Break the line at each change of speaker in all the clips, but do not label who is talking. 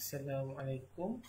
Assalamualaikum.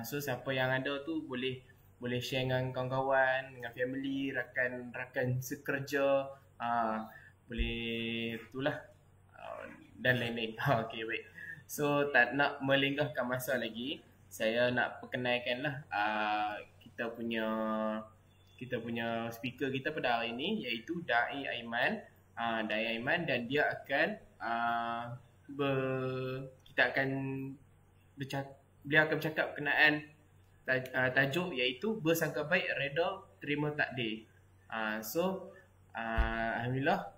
So siapa yang ada tu boleh share dengan kawan-kawan, dengan family, rakan-rakan sekerja, boleh itulah, dan lain-lain. Okey, baik. So tak nak melenggahkan masa lagi, saya nak perkenalkanlah kita punya speaker kita pada hari ini, iaitu Dai Aiman. Dai Aiman, dan dia akan kita akan beliau akan bercakap berkenaan tajuk, iaitu bersangka baik, reda, terima takdir. Alhamdulillah,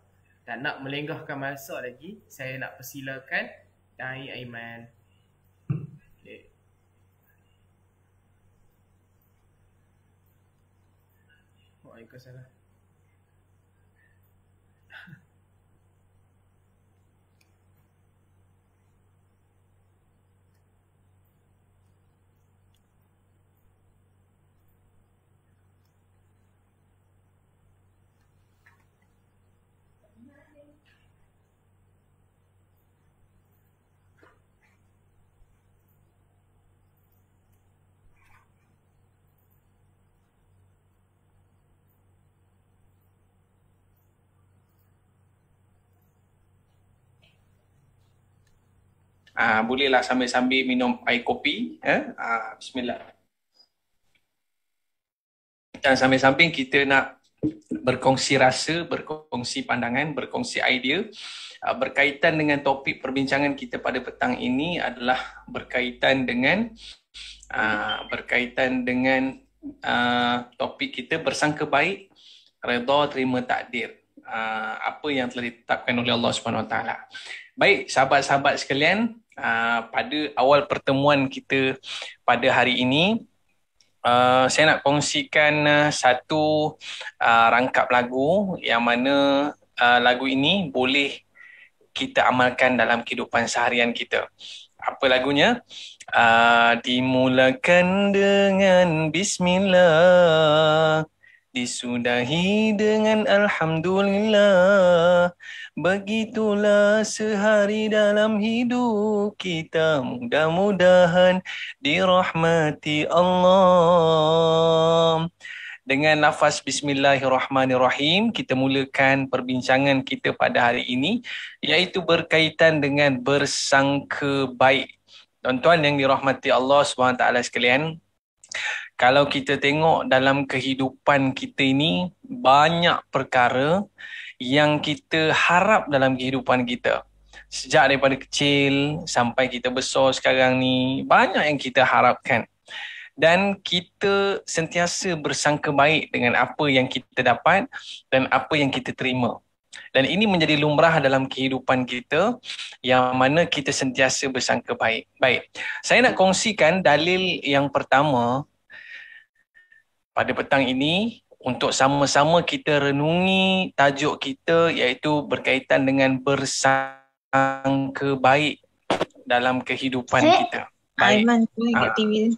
tak nak melenggahkan masa lagi, saya nak persilakan Dai Aiman. Okay. Waalaikumsalam.
Bolehlah sambil-sambil minum air kopi. Bismillah. Dan sambil-sambil kita nak berkongsi rasa, berkongsi pandangan, berkongsi idea berkaitan dengan topik perbincangan kita pada petang ini adalah berkaitan dengan topik kita bersangka baik, redha, terima takdir. Apa yang telah ditetapkan oleh Allah Subhanahu Wa Taala. Baik, sahabat-sahabat sekalian, pada awal pertemuan kita pada hari ini, saya nak kongsikan satu rangkap lagu yang mana lagu ini boleh kita amalkan dalam kehidupan seharian kita. Apa lagunya? Dimulakan dengan Bismillah, disudahi dengan Alhamdulillah. Begitulah sehari dalam hidup kita, mudah-mudahan dirahmati Allah. Dengan lafaz Bismillahirrahmanirrahim, kita mulakan perbincangan kita pada hari ini, iaitu berkaitan dengan bersangka baik. Tuan-tuan yang dirahmati Allah SWT sekalian, kalau kita tengok dalam kehidupan kita ini, banyak perkara yang kita harap dalam kehidupan kita. Sejak daripada kecil sampai kita besar sekarang ni, banyak yang kita harapkan. Dan kita sentiasa bersangka baik dengan apa yang kita dapat dan apa yang kita terima. Dan ini menjadi lumrah dalam kehidupan kita yang mana kita sentiasa bersangka baik. Baik, saya nak kongsikan dalil yang pertama pada petang ini untuk sama-sama kita renungi tajuk kita, iaitu berkaitan dengan bersangka baik dalam kehidupan kita. Baik.
Aiman kat TV.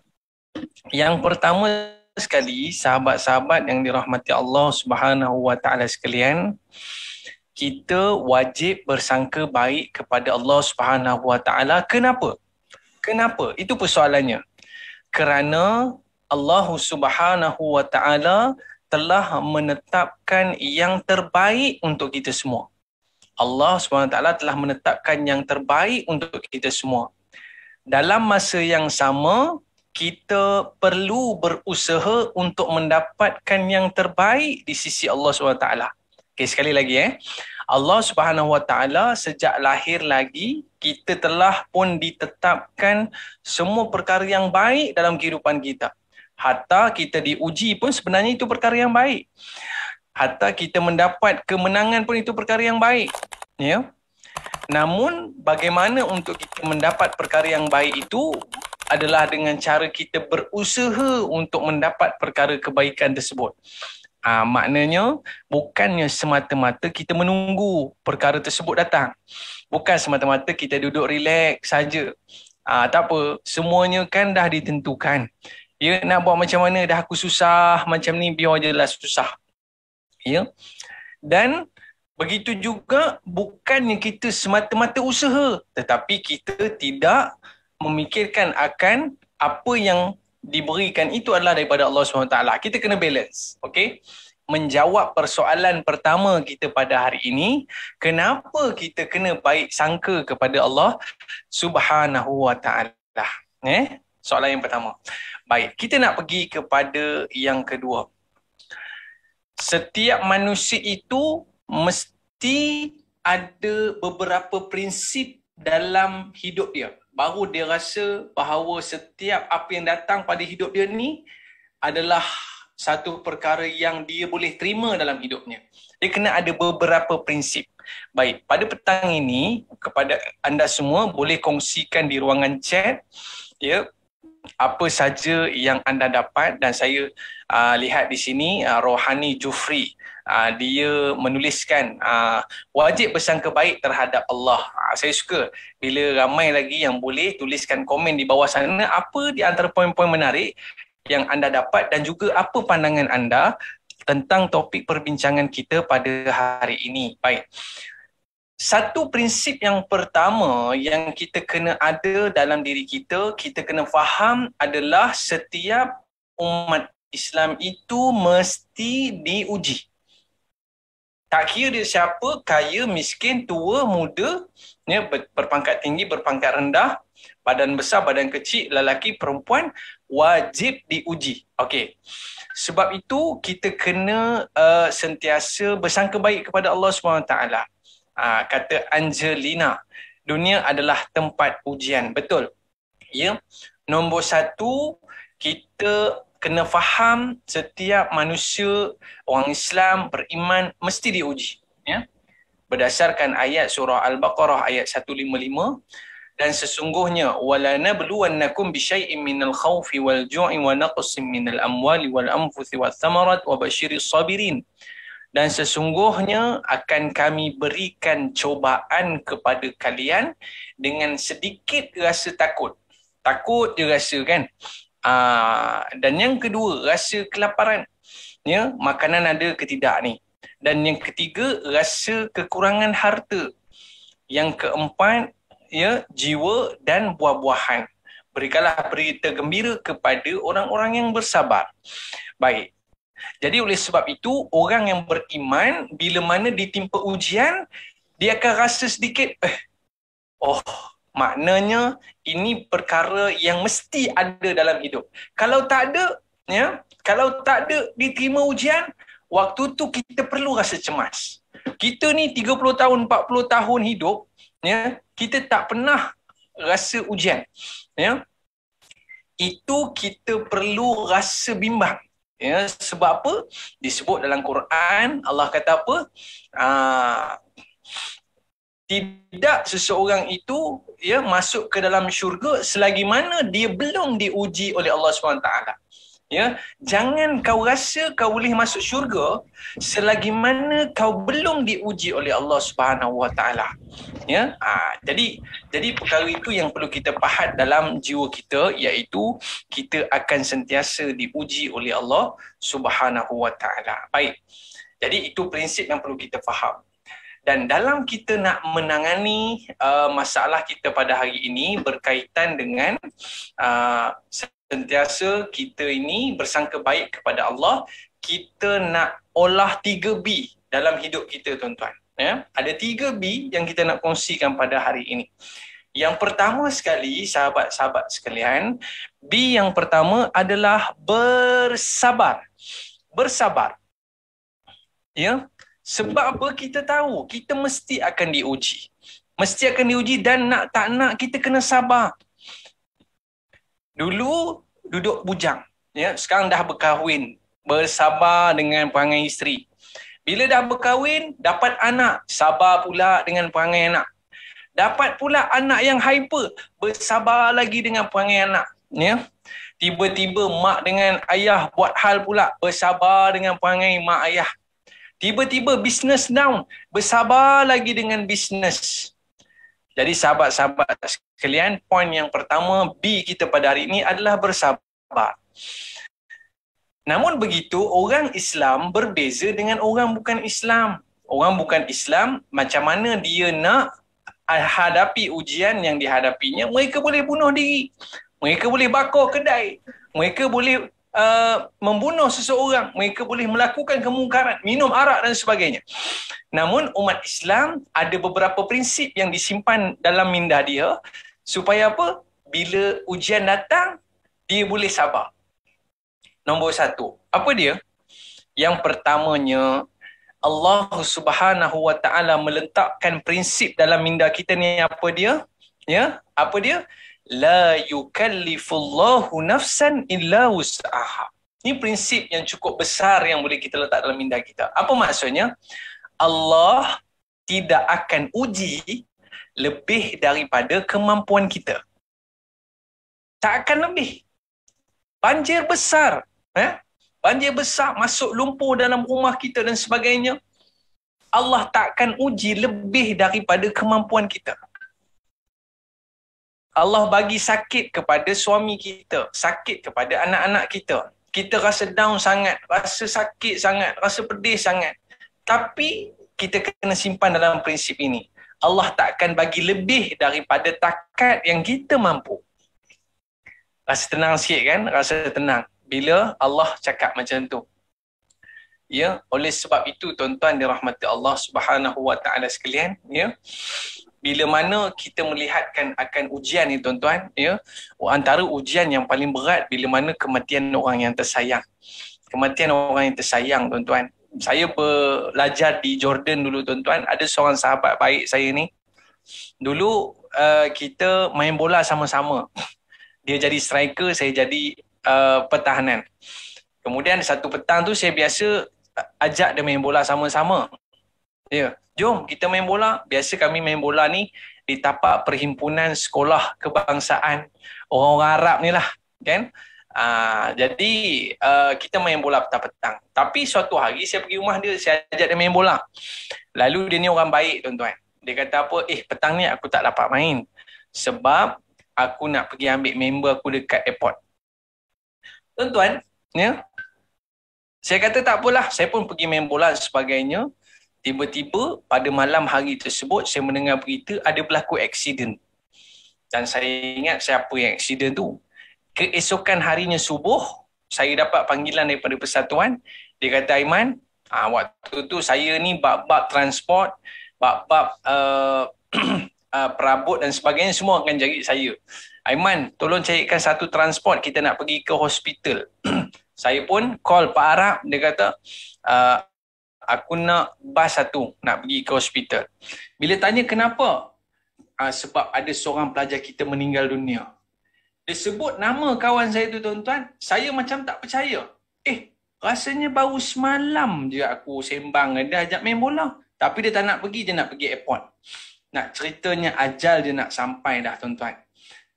Yang pertama sekali, sahabat-sahabat yang dirahmati Allah Subhanahu Wa Taala sekalian, kita wajib bersangka baik kepada Allah Subhanahu Wa Taala. Kenapa? Kenapa? Itu persoalannya. Kerana Allah Subhanahu Wa Taala telah menetapkan yang terbaik untuk kita semua. Allah Subhanahu Wa Taala telah menetapkan yang terbaik untuk kita semua. Dalam masa yang sama, kita perlu berusaha untuk mendapatkan yang terbaik di sisi Allah SWT. Okay, sekali lagi Allah Subhanahu Wa Taala sejak lahir lagi, kita telah pun ditetapkan semua perkara yang baik dalam kehidupan kita. Hatta kita diuji pun sebenarnya itu perkara yang baik. Hatta kita mendapat kemenangan pun itu perkara yang baik. Ya. Namun bagaimana untuk kita mendapat perkara yang baik itu adalah dengan cara kita berusaha untuk mendapat perkara kebaikan tersebut. Maknanya bukannya semata-mata kita menunggu perkara tersebut datang. Bukan semata-mata kita duduk relax saja. Tak apa, semuanya kan dah ditentukan. Ya, nak buat macam mana, dah aku susah macam ni, biar je lah susah. Ya. Dan begitu juga bukannya kita semata-mata usaha, tetapi kita tidak memikirkan akan apa yang diberikan itu adalah daripada Allah SWT. Kita kena balance. Okay? Menjawab persoalan pertama kita pada hari ini, kenapa kita kena baik sangka kepada Allah Subhanahu Wa Taala? Soalan yang pertama. Baik, kita nak pergi kepada yang kedua. Setiap manusia itu mesti ada beberapa prinsip dalam hidup dia. Baru dia rasa bahawa setiap apa yang datang pada hidup dia ni adalah satu perkara yang dia boleh terima dalam hidupnya. Dia kena ada beberapa prinsip. Baik, pada petang ini kepada anda semua boleh kongsikan di ruangan chat ya, apa saja yang anda dapat. Dan saya lihat di sini Rohani Jufri, dia menuliskan wajib bersangka baik terhadap Allah. Saya suka bila ramai lagi yang boleh tuliskan komen di bawah sana apa di antara poin-poin menarik yang anda dapat dan juga apa pandangan anda tentang topik perbincangan kita pada hari ini. Baik. Satu prinsip yang pertama yang kita kena ada dalam diri kita, kita kena faham adalah setiap umat Islam itu mesti diuji. Tak kira dia siapa, kaya, miskin, tua, muda, ya, berpangkat tinggi, berpangkat rendah, badan besar, badan kecil, lelaki, perempuan, wajib diuji. Okey. Sebab itu kita kena sentiasa bersangka baik kepada Allah SWT. Kata Angelina, dunia adalah tempat ujian. Betul. Ya. Nombor satu, kita kena faham setiap manusia, orang Islam, beriman, mesti diuji. Ya? Berdasarkan ayat surah Al-Baqarah ayat 155, dan sesungguhnya وَلَنَبْلُوَنَّكُمْ بِشَيْءٍ مِّنَ الْخَوْفِ وَالْجُوعِ وَنَقْصٍ مِّنَ الْأَمْوَالِ وَالْأَنفُسِ وَالثَّمَرَاتِ وَبَشِّرِ الصَّابِرِينَ. Dan sesungguhnya akan kami berikan cobaan kepada kalian dengan sedikit rasa takut. Takut je rasa kan. Dan yang kedua, rasa kelaparan. Ya, makanan ada ke tidak ni. Dan yang ketiga, rasa kekurangan harta. Yang keempat, ya, jiwa dan buah-buahan. Berikanlah berita gembira kepada orang-orang yang bersabar. Baik. Jadi oleh sebab itu, orang yang beriman bila mana ditimpa ujian, dia akan rasa sedikit, maknanya ini perkara yang mesti ada dalam hidup. Kalau tak ada, Ya, kalau tak ada diterima ujian, waktu tu kita perlu rasa cemas. Kita ni 30 tahun, 40 tahun hidup, ya, kita tak pernah rasa ujian. Ya. Itu kita perlu rasa bimbang. Ya, sebab apa? Disebut dalam Quran, Allah kata apa? Tidak seseorang itu ya masuk ke dalam syurga selagi mana dia belum diuji oleh Allah SWT. Ya, jangan kau rasa kau boleh masuk syurga selagi mana kau belum diuji oleh Allah Subhanahu Wa Taala. Ya, jadi perkara itu yang perlu kita faham dalam jiwa kita, iaitu kita akan sentiasa diuji oleh Allah Subhanahu Wa Taala. Baik. Jadi itu prinsip yang perlu kita faham. Dan dalam kita nak menangani masalah kita pada hari ini berkaitan dengan sentiasa kita ini bersangka baik kepada Allah, kita nak olah 3B dalam hidup kita, tuan-tuan. Ya? Ada 3B yang kita nak kongsikan pada hari ini. Yang pertama sekali, sahabat-sahabat sekalian, B yang pertama adalah bersabar. Bersabar. Ya? Sebab apa? Kita tahu kita mesti akan diuji. Mesti akan diuji dan nak tak nak kita kena sabar. Dulu duduk bujang, ya, sekarang dah berkahwin, bersabar dengan perangai isteri. Bila dah berkahwin, dapat anak, sabar pula dengan perangai anak. Dapat pula anak yang hyper, bersabar lagi dengan perangai anak, ya. Tiba-tiba mak dengan ayah buat hal pula, bersabar dengan perangai mak ayah. Tiba-tiba bisnes down, bersabar lagi dengan bisnes. Jadi sahabat-sahabat sekalian, poin yang pertama B kita pada hari ini adalah bersabar. Namun begitu, orang Islam berbeza dengan orang bukan Islam. Orang bukan Islam, macam mana dia nak hadapi ujian yang dihadapinya, mereka boleh bunuh diri. Mereka boleh bakar kedai. Mereka boleh membunuh seseorang. Mereka boleh melakukan kemungkaran, minum arak dan sebagainya. Namun umat Islam ada beberapa prinsip yang disimpan dalam minda dia supaya apa? Bila ujian datang, dia boleh sabar. Nombor satu, apa dia? Yang pertamanya, Allah Subhanahu Wa Taala meletakkan prinsip dalam minda kita ni, apa dia? Ya, apa dia? La yukallifullahu nafsan illa wus'aha. Ini prinsip yang cukup besar yang boleh kita letak dalam minda kita. Apa maksudnya? Allah tidak akan uji lebih daripada kemampuan kita. Tak akan lebih. Banjir besar, banjir besar, masuk lumpur dalam rumah kita dan sebagainya. Allah tak akan uji lebih daripada kemampuan kita. Allah bagi sakit kepada suami kita, sakit kepada anak-anak kita. Kita rasa down sangat, rasa sakit sangat, rasa pedih sangat. Tapi kita kena simpan dalam prinsip ini. Allah tak akan bagi lebih daripada takat yang kita mampu. Rasa tenang sikit kan? Rasa tenang bila Allah cakap macam tu. Ya, oleh sebab itu tuan-tuan dirahmati Allah Subhanahu Wa Taala sekalian, ya. Bila mana kita melihatkan akan ujian ni tuan-tuan, ya, antara ujian yang paling berat bila mana kematian orang yang tersayang. Kematian orang yang tersayang, tuan-tuan. Saya belajar di Jordan dulu, tuan-tuan. Ada seorang sahabat baik saya ni. Dulu kita main bola sama-sama. Dia jadi striker, saya jadi pertahanan. Kemudian satu petang tu saya biasa ajak dia main bola sama-sama. Ya, jom kita main bola. Biasa kami main bola ni di tapak perhimpunan sekolah kebangsaan orang-orang Arab ni lah, kan? Jadi kita main bola petang-petang. Tapi suatu hari saya pergi rumah dia, saya ajak dia main bola. Lalu dia ni orang baik, tuan-tuan. Dia kata apa? Petang ni aku tak dapat main sebab aku nak pergi ambil member aku dekat airport. Tuan-tuan, ya. Saya kata tak apalah, saya pun pergi main bola dan sebagainya. Tiba-tiba pada malam hari tersebut saya mendengar berita ada berlaku aksiden. Dan saya ingat siapa yang aksiden tu. Keesokan harinya subuh, saya dapat panggilan daripada persatuan. Dia kata, Aiman, waktu tu saya ni bab-bab transport, bab-bab perabot dan sebagainya semua akan cari saya. Aiman, tolong carikan satu transport, kita nak pergi ke hospital. Saya pun call Pak Arab, dia kata, aku nak bas satu, nak pergi ke hospital. Bila tanya kenapa? Sebab ada seorang pelajar kita meninggal dunia. Dia sebut nama kawan saya tu tuan-tuan, saya macam tak percaya. Rasanya baru semalam je aku sembang, dia ajak main bola. Tapi dia tak nak pergi, dia nak pergi airport. Nak ceritanya ajal dia nak sampai dah tuan-tuan.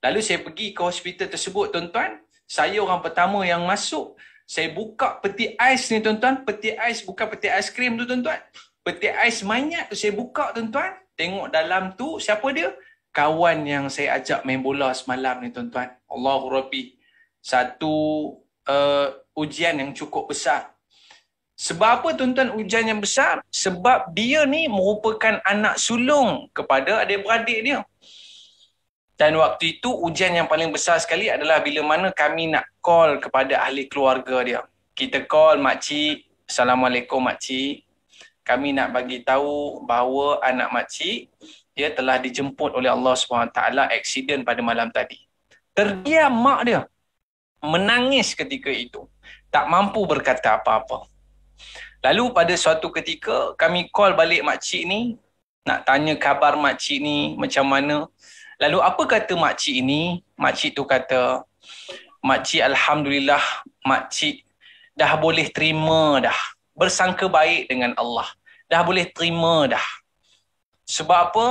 Lalu saya pergi ke hospital tersebut tuan-tuan. Saya orang pertama yang masuk. Saya buka peti ais ni tuan-tuan. Peti ais bukan peti ais krim tu tuan-tuan. Peti ais mayat tu saya buka tuan-tuan. Tengok dalam tu siapa dia? Kawan yang saya ajak main bola semalam ni tuan-tuan. Allahu Rabbi. Satu ujian yang cukup besar. Sebab apa tuan-tuan ujian yang besar? Sebab dia ni merupakan anak sulung kepada adik-beradik dia. Dan waktu itu ujian yang paling besar sekali adalah bila mana kami nak call kepada ahli keluarga dia. Kita call makcik, Assalamualaikum makcik. Kami nak bagi tahu bahawa anak makcik dia telah dijemput oleh Allah SWT aksiden pada malam tadi. Terdiam mak dia. Menangis ketika itu. Tak mampu berkata apa-apa. Lalu pada suatu ketika kami call balik makcik ni, nak tanya khabar makcik ni macam mana. Lalu apa kata makcik ini? Makcik tu kata, makcik alhamdulillah, makcik dah boleh terima dah. Bersangka baik dengan Allah. Dah boleh terima dah. Sebab apa?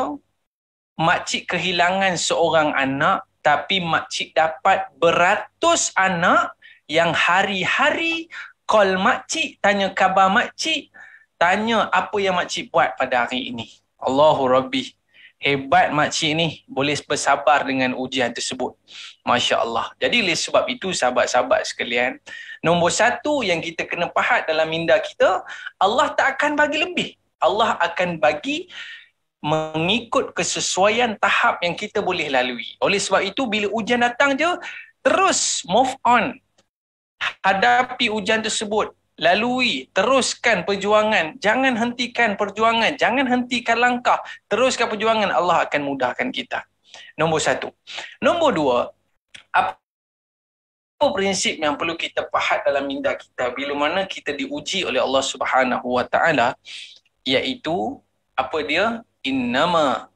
Makcik kehilangan seorang anak, tapi makcik dapat beratus anak yang hari-hari call makcik, tanya khabar makcik, tanya apa yang makcik buat pada hari ini. Allahu Rabbi. Hebat makcik ni boleh bersabar dengan ujian tersebut. Masya Allah. Jadi oleh sebab itu sahabat-sahabat sekalian, nombor satu yang kita kena faham dalam minda kita, Allah tak akan bagi lebih. Allah akan bagi mengikut kesesuaian tahap yang kita boleh lalui. Oleh sebab itu bila ujian datang je, terus move on. Hadapi ujian tersebut. Lalui, teruskan perjuangan. Jangan hentikan perjuangan. Jangan hentikan langkah. Teruskan perjuangan, Allah akan mudahkan kita. Nombor satu. Nombor dua, apa prinsip yang perlu kita faham dalam minda kita bila mana kita diuji oleh Allah Subhanahu Wa Taala, iaitu apa dia? Innama,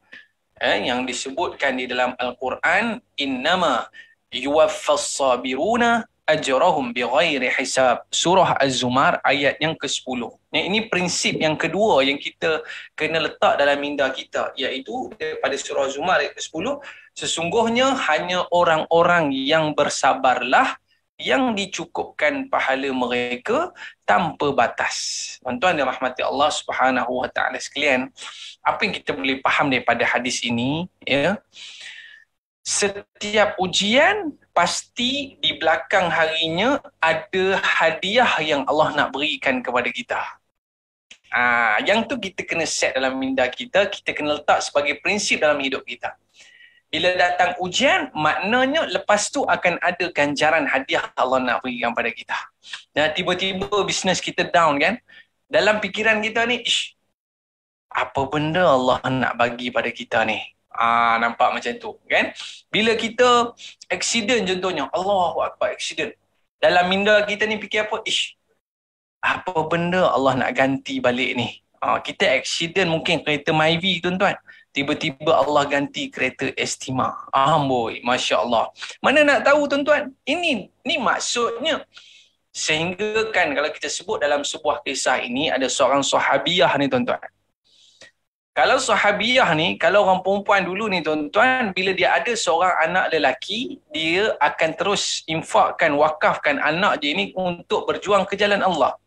yang disebutkan di dalam Al-Quran, innama yuwaffas sabiruna ajrahum bighairi hisab. Surah Az-Zumar ayat yang ke-10. Ini prinsip yang kedua yang kita kena letak dalam minda kita, iaitu daripada surah Az-Zumar ayat ke-10, sesungguhnya hanya orang-orang yang bersabarlah yang dicukupkan pahala mereka tanpa batas. Tuan-tuan yang rahmati Allah Subhanahu Wa Taala sekalian, apa yang kita boleh faham daripada hadis ini, ya? Setiap ujian pasti di belakang harinya ada hadiah yang Allah nak berikan kepada kita. Yang tu kita kena set dalam minda kita, kita kena letak sebagai prinsip dalam hidup kita. Bila datang ujian, maknanya lepas tu akan ada ganjaran hadiah Allah nak berikan pada kita. Dan tiba-tiba bisnes kita down kan? Dalam fikiran kita ni, apa benda Allah nak bagi pada kita ni? Nampak macam tu kan? Bila kita accident contohnya, Allahu Akbar, accident. Dalam minda kita ni fikir apa? Apa benda Allah nak ganti balik ni? Kita accident mungkin kereta Myvi tuan-tuan. Tiba-tiba Allah ganti kereta Estima. Amboi, Masya Allah. Mana nak tahu tuan-tuan? Ini maksudnya. Sehingga kan kalau kita sebut dalam sebuah kisah ini, ada seorang sahabiah ni tuan-tuan. Kalau sahabiah ni, kalau orang perempuan dulu ni tuan-tuan, bila dia ada seorang anak lelaki, dia akan terus infakkan, wakafkan anak dia ni untuk berjuang ke jalan Allah.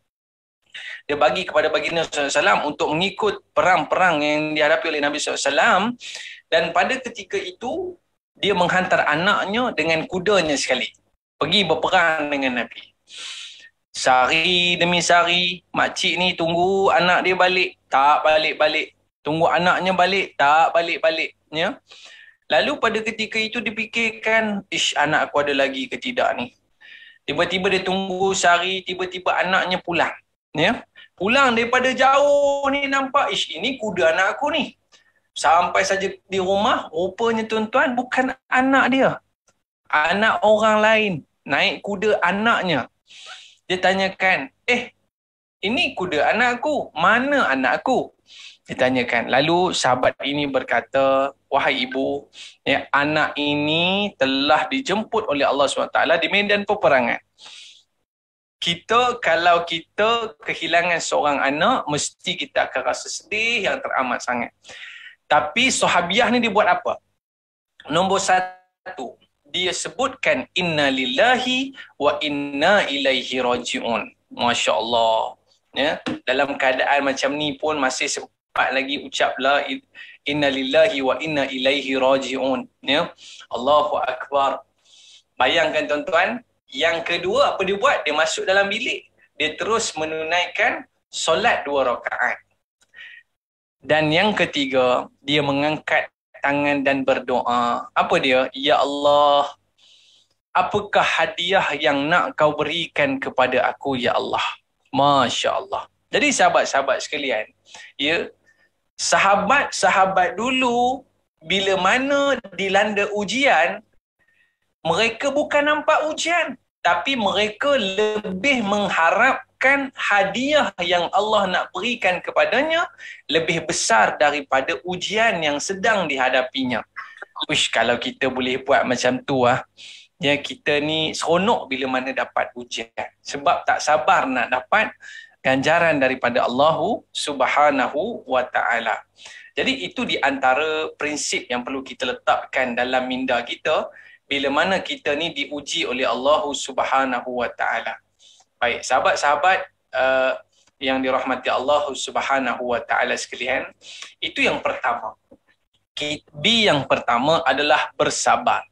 Dia bagi kepada baginda SAW untuk mengikut perang-perang yang dihadapi oleh Nabi SAW. Dan pada ketika itu, dia menghantar anaknya dengan kudanya sekali. Pergi berperang dengan Nabi. Sehari demi sehari, makcik ni tunggu anak dia balik. Tak balik-balik. Tunggu anaknya balik, tak balik-balik. Ya? Lalu pada ketika itu dipikirkan, anak aku ada lagi ke tidak ni? Tiba-tiba dia tunggu sehari, tiba-tiba anaknya pulang. Ya? Pulang daripada jauh ni nampak, ini kuda anak aku ni. Sampai saja di rumah, rupanya tuan-tuan bukan anak dia. Anak orang lain. Naik kuda anaknya. Dia tanyakan, ini kuda anakku, mana anakku? Ditanyakan. Lalu sahabat ini berkata, wahai ibu, ya, anak ini telah dijemput oleh Allah SWT di medan peperangan. Kalau kita kehilangan seorang anak, mesti kita akan rasa sedih yang teramat sangat. Tapi sahabiah ni dia buat apa? Nombor satu, dia sebutkan inna lillahi wa inna ilaihi raji'un. Masya Allah. Ya, dalam keadaan macam ni pun masih sempat lagi ucap la inna lillahi wa inna ilaihi raji'un. Ya, Allahu Akbar. Bayangkan tuan-tuan, yang kedua apa dia buat? Dia masuk dalam bilik. Dia terus menunaikan solat 2 rakaat. Dan yang ketiga, dia mengangkat tangan dan berdoa. Apa dia? Ya Allah, apakah hadiah yang nak kau berikan kepada aku, ya Allah? Masya Allah. Jadi sahabat-sahabat sekalian, ya, sahabat-sahabat dulu bila mana dilanda ujian, mereka bukan nampak ujian, tapi mereka lebih mengharapkan hadiah yang Allah nak berikan kepadanya lebih besar daripada ujian yang sedang dihadapinya. Uish, kalau kita boleh buat macam tu, ya, kita ni seronok bila mana dapat ujian. Sebab tak sabar nak dapat ganjaran daripada Allah Subhanahu wa Ta'ala. Jadi itu di antara prinsip yang perlu kita letakkan dalam minda kita bila mana kita ni diuji oleh Allah Subhanahu wa Ta'ala. Baik, sahabat-sahabat yang dirahmati Allah Subhanahu wa Ta'ala sekalian, itu yang pertama. B yang pertama adalah bersabar.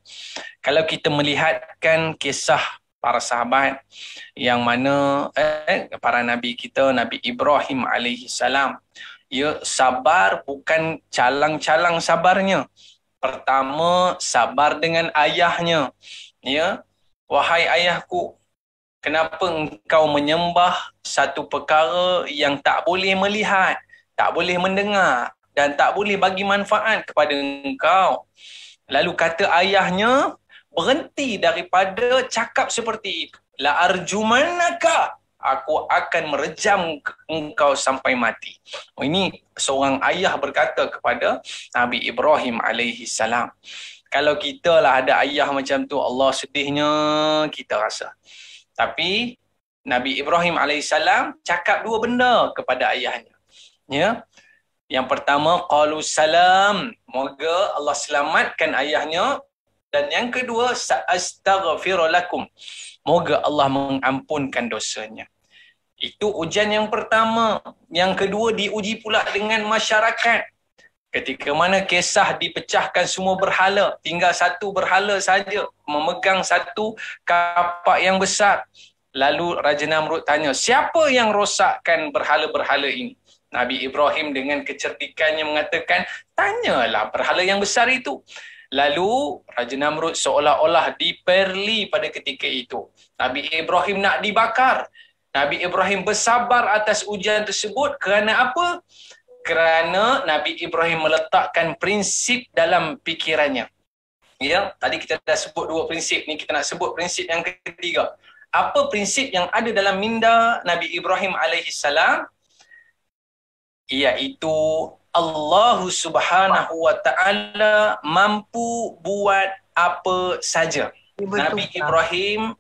Kalau kita melihatkan kisah para sahabat yang mana para nabi kita, Nabi Ibrahim alaihi salam, ya, sabar bukan calang-calang sabarnya. Pertama, sabar dengan ayahnya. Ya, wahai ayahku, kenapa engkau menyembah satu perkara yang tak boleh melihat, tak boleh mendengar dan tak boleh bagi manfaat kepada engkau? Lalu kata ayahnya, berhenti daripada cakap seperti itu. La arjumanaka, aku akan merejam engkau sampai mati. Ini seorang ayah berkata kepada Nabi Ibrahim alaihi salam. Kalau kita lah ada ayah macam tu, Allah sedihnya kita rasa. Tapi Nabi Ibrahim alaihi salam cakap 2 benda kepada ayahnya. Ya. Yang pertama, qalu salam, moga Allah selamatkan ayahnya. Dan yang kedua, sa'astaghfiru lakum, moga Allah mengampunkan dosanya. Itu ujian yang pertama. Yang kedua, diuji pula dengan masyarakat. Ketika mana kisah dipecahkan semua berhala, tinggal satu berhala saja memegang satu kapak yang besar. Lalu Raja Namrud tanya, siapa yang rosakkan berhala-berhala ini? Nabi Ibrahim dengan kecerdikannya mengatakan, tanyalah berhala yang besar itu. Lalu Raja Namrud seolah-olah diperli pada ketika itu. Nabi Ibrahim nak dibakar. Nabi Ibrahim bersabar atas ujian tersebut kerana apa? Kerana Nabi Ibrahim meletakkan prinsip dalam fikirannya. Ya, tadi kita dah sebut 2 prinsip, ni kita nak sebut prinsip yang ketiga. Apa prinsip yang ada dalam minda Nabi Ibrahim alaihi salam? Iaitu Allah Subhanahu wa Ta'ala mampu buat apa saja. Nabi Ibrahim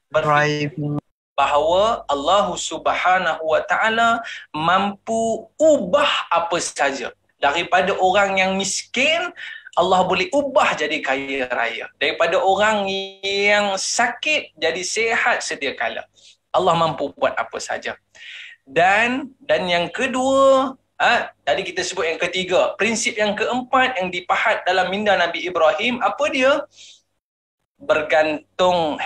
berfirman bahawa Allah Subhanahu wa Ta'ala mampu ubah apa saja. Daripada orang yang miskin, Allah boleh ubah jadi kaya raya. Daripada orang yang sakit jadi sihat sedia kala. Allah mampu buat apa saja. Dan yang kedua, tadi kita sebut yang ketiga, prinsip yang keempat yang dipahat dalam minda Nabi Ibrahim, apa dia? Bergantung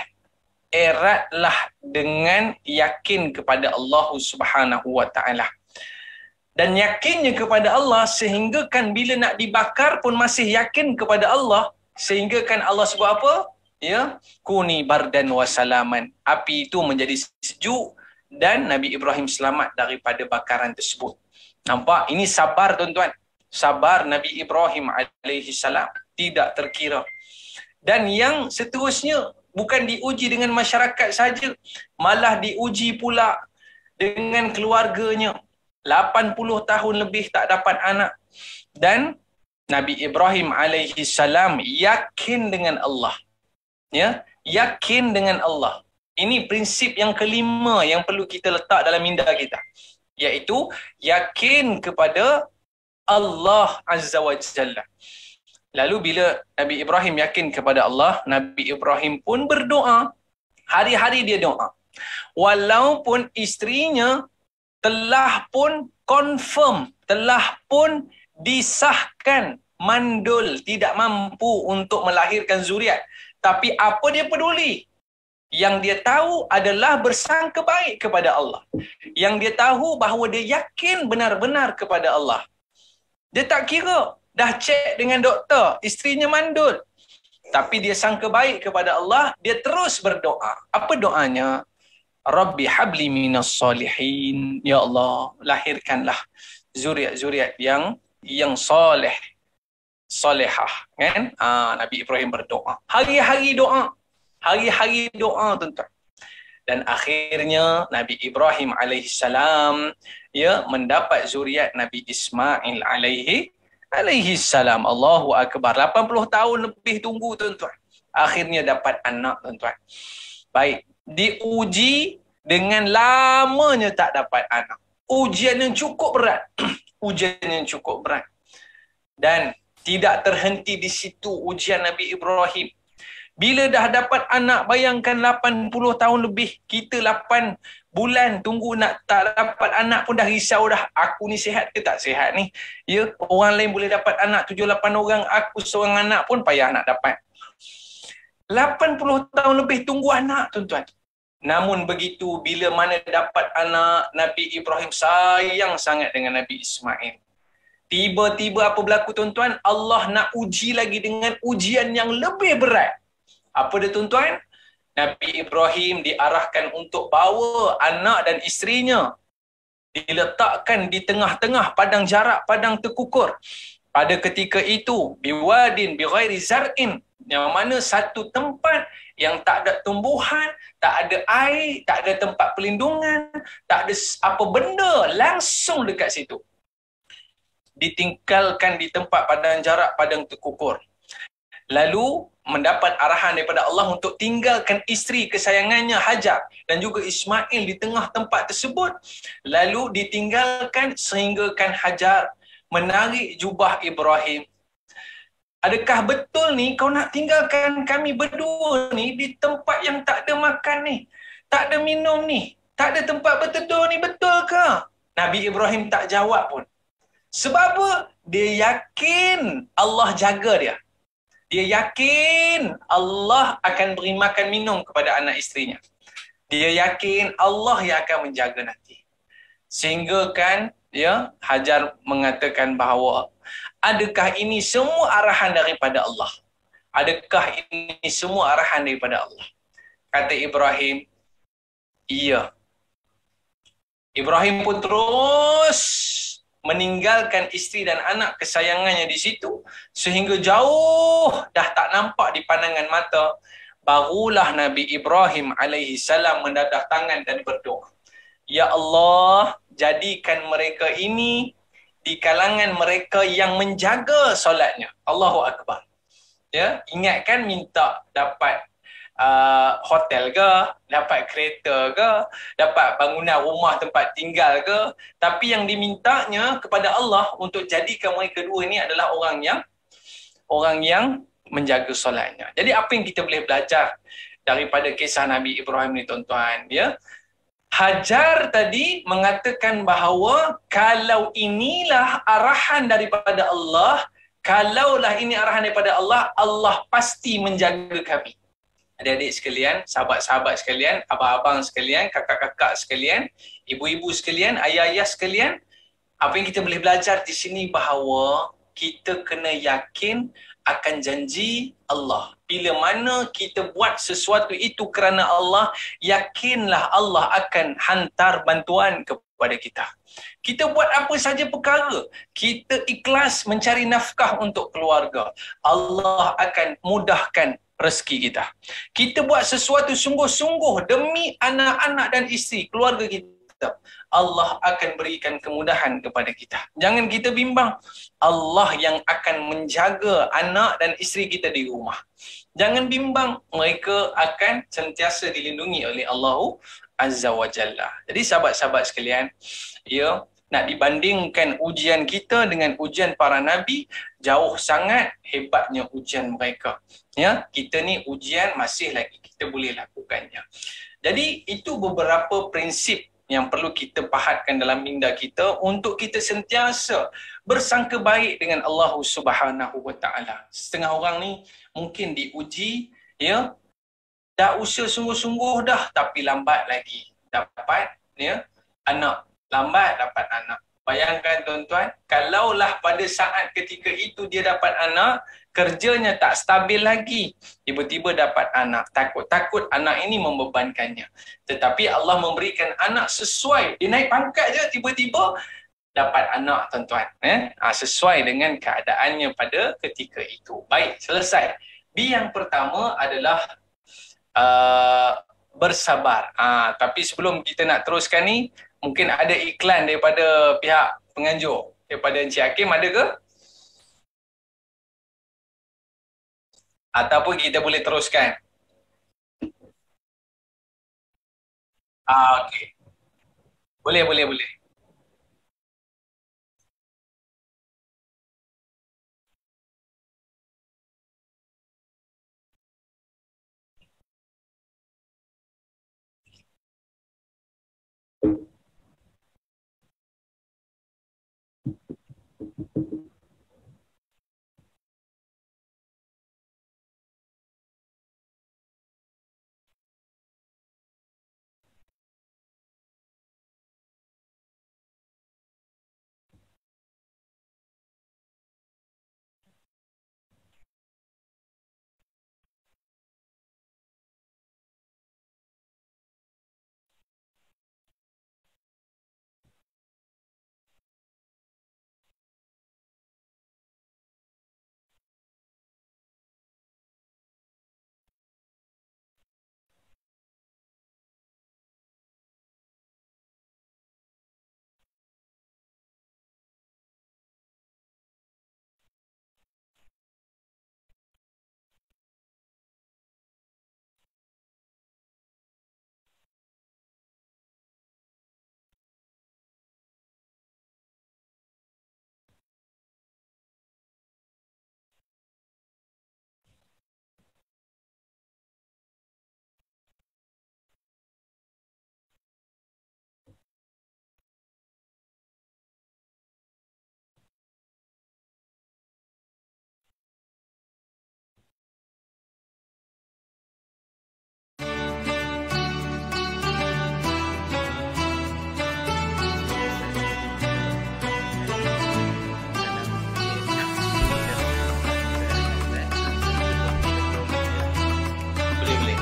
eratlah dengan yakin kepada Allah Subhanahu wa Ta'ala. Dan yakinnya kepada Allah sehingga kan bila nak dibakar pun masih yakin kepada Allah, sehingga kan Allah sebut apa? Ya, kuni bardan wa salaman. Api itu menjadi sejuk dan Nabi Ibrahim selamat daripada bakaran tersebut. Nampak? Ini sabar tuan-tuan. Sabar Nabi Ibrahim alaihi salam tidak terkira. Dan yang seterusnya, bukan diuji dengan masyarakat saja, malah diuji pula dengan keluarganya. 80 tahun lebih tak dapat anak. Dan Nabi Ibrahim alaihi salam yakin dengan Allah. Ya, yakin dengan Allah. Ini prinsip yang kelima yang perlu kita letak dalam minda kita, iaitu yakin kepada Allah Azza wa Jalla. Lalu bila Nabi Ibrahim yakin kepada Allah, Nabi Ibrahim pun berdoa. Hari-hari dia doa. Walaupun isterinya telah pun confirm, telah pun disahkan mandul, tidak mampu untuk melahirkan zuriat. Tapi apa dia peduli? Yang dia tahu adalah bersangka baik kepada Allah. Yang dia tahu bahawa dia yakin benar-benar kepada Allah. Dia tak kira, dah cek dengan doktor, isterinya mandul. Tapi dia sangka baik kepada Allah, dia terus berdoa. Apa doanya? Rabbi habli minas salihin. Ya Allah, lahirkanlah zuriat-zuriat yang soleh, solehah. Kan? Nabi Ibrahim berdoa. Hari-hari doa. Hari-hari doa, tuan-tuan. Dan akhirnya Nabi Ibrahim alaihissalam mendapat zuriat Nabi Ismail alaihi salam. Allahu akbar. 80 tahun lebih tunggu, tuan-tuan. Akhirnya dapat anak, tuan-tuan. Baik, diuji dengan lamanya tak dapat anak. Ujian yang cukup berat. Ujian yang cukup berat. Dan tidak terhenti di situ ujian Nabi Ibrahim. Bila dah dapat anak, bayangkan 80 tahun lebih. Kita 8 bulan tunggu nak tak dapat anak pun dah risau dah. Aku ni sihat ke tak sihat ni? Ya, orang lain boleh dapat anak 7-8 orang. Aku seorang anak pun payah nak dapat. 80 tahun lebih tunggu anak, tuan-tuan. Namun begitu, bila mana dapat anak, Nabi Ibrahim sayang sangat dengan Nabi Ismail. Tiba-tiba apa berlaku, tuan-tuan? Allah nak uji lagi dengan ujian yang lebih berat. Apa dia, tuan-tuan? Nabi Ibrahim diarahkan untuk bawa anak dan isterinya, diletakkan di tengah-tengah padang jarak, padang terkukur. Pada ketika itu, biwadin bighairi zar'in, yang mana satu tempat yang tak ada tumbuhan, tak ada air, tak ada tempat pelindungan, tak ada apa benda, langsung dekat situ. Ditinggalkan di tempat padang jarak, padang terkukur. Lalu mendapat arahan daripada Allah untuk tinggalkan isteri kesayangannya Hajar dan juga Ismail di tengah tempat tersebut. Lalu ditinggalkan sehinggakan Hajar menarik jubah Ibrahim. Adakah betul ni kau nak tinggalkan kami berdua ni di tempat yang tak ada makan ni, tak ada minum ni, tak ada tempat berteduh ni, betul ke? Nabi Ibrahim tak jawab pun. Sebab apa? Dia yakin Allah jaga dia. Dia yakin Allah akan beri makan minum kepada anak isterinya. Dia yakin Allah yang akan menjaga nanti. Sehingga kan Hajar mengatakan bahawa adakah ini semua arahan daripada Allah? Adakah ini semua arahan daripada Allah? Kata Ibrahim, iya. Ibrahim pun terus meninggalkan isteri dan anak kesayangannya di situ sehingga jauh dah tak nampak di pandangan mata. Barulah Nabi Ibrahim alaihi salam mendadah tangan dan berdoa, ya Allah, jadikan mereka ini di kalangan mereka yang menjaga solatnya. Allahu akbar. Ya, ingatkan minta dapat hotel ke, dapat kereta ke, dapat bangunan rumah tempat tinggal ke, tapi yang dimintanya kepada Allah untuk jadikan mereka dua ini adalah orang yang menjaga solatnya. Jadi apa yang kita boleh belajar daripada kisah Nabi Ibrahim ni, tuan-tuan? Ya, Hajar tadi mengatakan bahawa kalau inilah arahan daripada Allah, kalaulah ini arahan daripada Allah, Allah pasti menjaga kami. Adik-adik sekalian, sahabat-sahabat sekalian, abang-abang sekalian, kakak-kakak sekalian, ibu-ibu sekalian, ayah-ayah sekalian, apa yang kita boleh belajar di sini bahawa kita kena yakin akan janji Allah. Bila mana kita buat sesuatu itu kerana Allah, yakinlah Allah akan hantar bantuan kepada kita. Kita buat apa saja perkara, kita ikhlas mencari nafkah untuk keluarga, Allah akan mudahkan rezeki kita. Kita buat sesuatu sungguh-sungguh demi anak-anak dan isteri, keluarga kita, Allah akan berikan kemudahan kepada kita. Jangan kita bimbang. Allah yang akan menjaga anak dan isteri kita di rumah. Jangan bimbang, mereka akan sentiasa dilindungi oleh Allah Azza wa Jalla. Jadi sahabat-sahabat sekalian, ya, nak dibandingkan ujian kita dengan ujian para nabi, jauh sangat hebatnya ujian mereka. Ya, kita ni ujian masih lagi kita boleh lakukannya. Jadi itu beberapa prinsip yang perlu kita pahatkan dalam minda kita untuk kita sentiasa bersangka baik dengan Allah Subhanahu wa taala. Setengah orang ni mungkin diuji, ya, dah usaha sungguh-sungguh dah tapi lambat lagi dapat, ya, anak. Lambat dapat anak. Bayangkan tuan-tuan, kalaulah pada saat ketika itu dia dapat anak, kerjanya tak stabil lagi, tiba-tiba dapat anak, takut-takut anak ini membebankannya. Tetapi Allah memberikan anak sesuai, dia naik pangkat je, tiba-tiba dapat anak, tuan-tuan. Sesuai dengan keadaannya pada ketika itu. Baik, selesai. B yang pertama adalah bersabar. Tapi sebelum kita nak teruskan ni, mungkin ada iklan daripada pihak penganjur. Daripada Encik Hakim, ada ke? Ataupun kita boleh teruskan? Okey. Boleh, boleh, boleh. Boleh, boleh.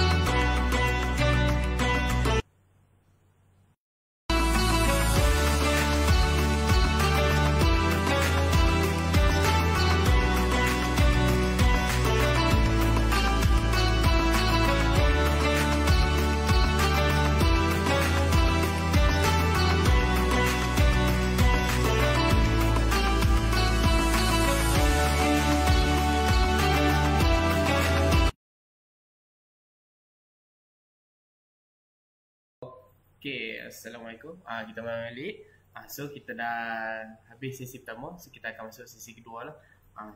Okay, Assalamualaikum. Kita balik. So kita dah habis sesi pertama, so kita akan masuk sesi kedua lah.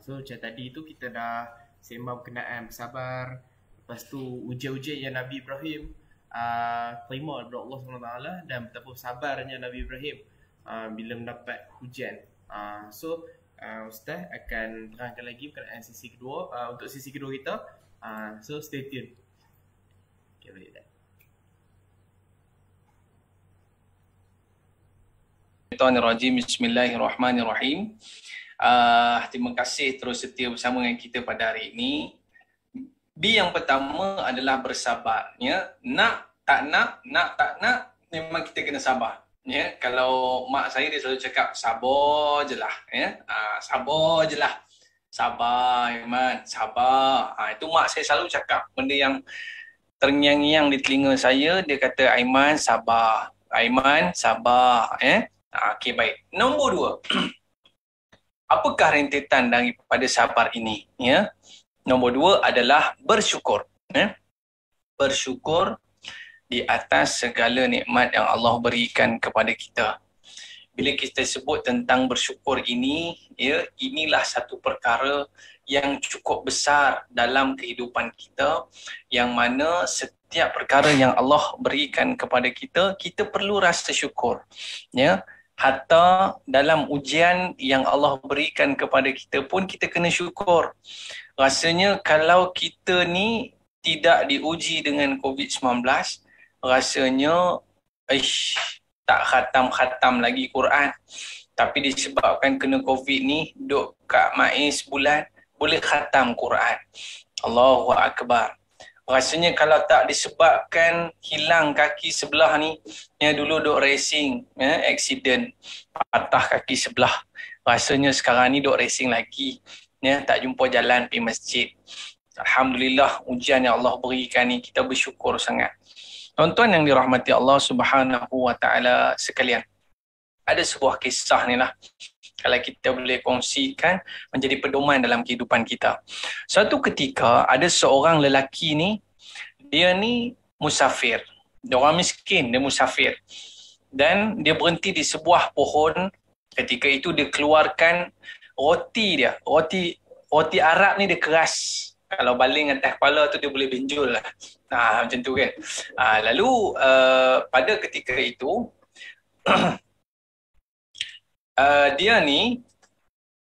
So macam tadi tu kita dah sembang berkenaan bersabar. Lepas tu ujian-ujian yang Nabi Ibrahim terima daripada Allah SWT dan betapa sabarnya Nabi Ibrahim bila mendapat ujian. So Ustaz akan terangkan lagi berkenaan sesi kedua, untuk sesi kedua kita. So stay tune. Okay, boleh dah.
Bismillahirrahmanirrahim. Terima kasih terus setia bersama dengan kita pada hari ini. B yang pertama adalah bersabar. Ya, nak tak nak, memang kita kena sabar. Ya, kalau mak saya dia selalu cakap sabar je lah. Ya, sabar je lah. Sabar, Aiman. Sabar. Itu mak saya selalu cakap benda yang terngiang-ngiang di telinga saya. Dia kata, Aiman, sabar. Aiman, sabar. Okey, baik. Nombor 2. Apakah rentetan daripada sabar ini? Ya. Nombor 2 adalah bersyukur. Bersyukur di atas segala nikmat yang Allah berikan kepada kita. Bila kita sebut tentang bersyukur ini, ya, inilah satu perkara yang cukup besar dalam kehidupan kita, yang mana setiap perkara yang Allah berikan kepada kita, kita perlu rasa syukur. Ya. Hatta dalam ujian yang Allah berikan kepada kita pun kita kena syukur. Rasanya kalau kita ni tidak diuji dengan COVID-19, rasanya tak khatam-khatam lagi Quran. Tapi disebabkan kena COVID ni, duduk kat MAIS sebulan, boleh khatam Quran. Allahu Akbar. Rasanya kalau tak disebabkan hilang kaki sebelah ni, dulu duk racing, accident, patah kaki sebelah. Rasanya sekarang ni duk racing lagi, tak jumpa jalan pergi masjid. Alhamdulillah, ujian yang Allah berikan ni, kita bersyukur sangat. Tuan-tuan yang dirahmati Allah Subhanahu wa taala sekalian. Ada sebuah kisah ni lah, kalau kita boleh kongsikan, menjadi pedoman dalam kehidupan kita. Suatu ketika ada seorang lelaki ni, dia ni musafir. Dia orang miskin, dia musafir. Dan dia berhenti di sebuah pohon. Ketika itu dia keluarkan roti dia. Roti Arab ni dia keras. Kalau baling atas kepala tu dia boleh benjol lah. Macam tu kan. Lalu pada ketika itu dia ni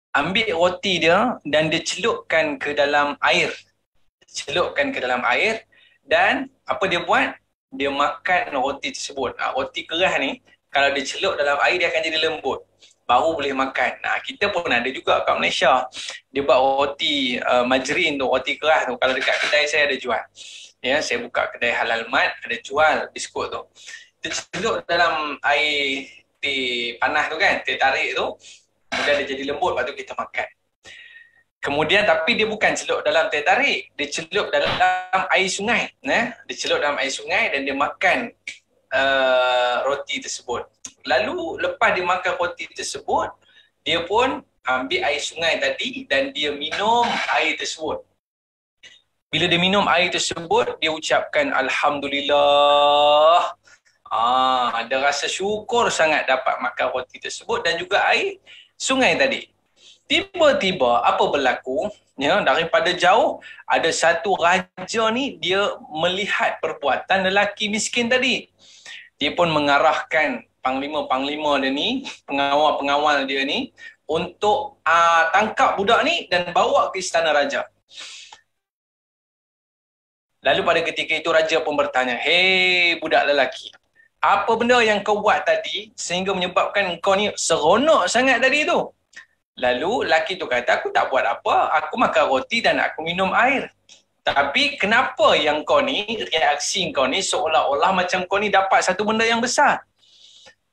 ambil roti dia dan dia celupkan ke dalam air. Celupkan ke dalam air dan apa dia buat? Dia makan roti tersebut. Roti keras ni kalau dia celup dalam air dia akan jadi lembut. Baru boleh makan. Kita pun ada juga kat Malaysia. Dia buat roti majrin tu, roti keras tu. Kalau dekat kedai saya ada jual. Ya, saya buka kedai halal mat, ada jual biskut tu. Dia celup dalam air teh panas tu kan, teh tarik tu. Kemudian dia jadi lembut, lepas tu kita makan. Kemudian tapi dia bukan celup dalam teh tarik. Dia celup dalam air sungai. Dia celup dalam air sungai dan dia makan roti tersebut. Lalu lepas dia makan roti tersebut, dia pun ambil air sungai tadi dan dia minum air tersebut. Bila dia minum air tersebut, dia ucapkan Alhamdulillah. Dia rasa syukur sangat dapat makan roti tersebut dan juga air sungai tadi. Tiba-tiba apa berlaku? Ya, daripada jauh ada satu raja ni, dia melihat perbuatan lelaki miskin tadi. Dia pun mengarahkan panglima-panglima dia ni, pengawal-pengawal dia ni untuk tangkap budak ni dan bawa ke istana raja. Lalu pada ketika itu raja pun bertanya, "Hei budak lelaki, apa benda yang kau buat tadi sehingga menyebabkan kau ni seronok sangat tadi tu?" Lalu lelaki tu kata, "Aku tak buat apa, aku makan roti dan aku minum air. Tapi kenapa yang kau ni, reaksi kau ni seolah-olah macam kau ni dapat satu benda yang besar?"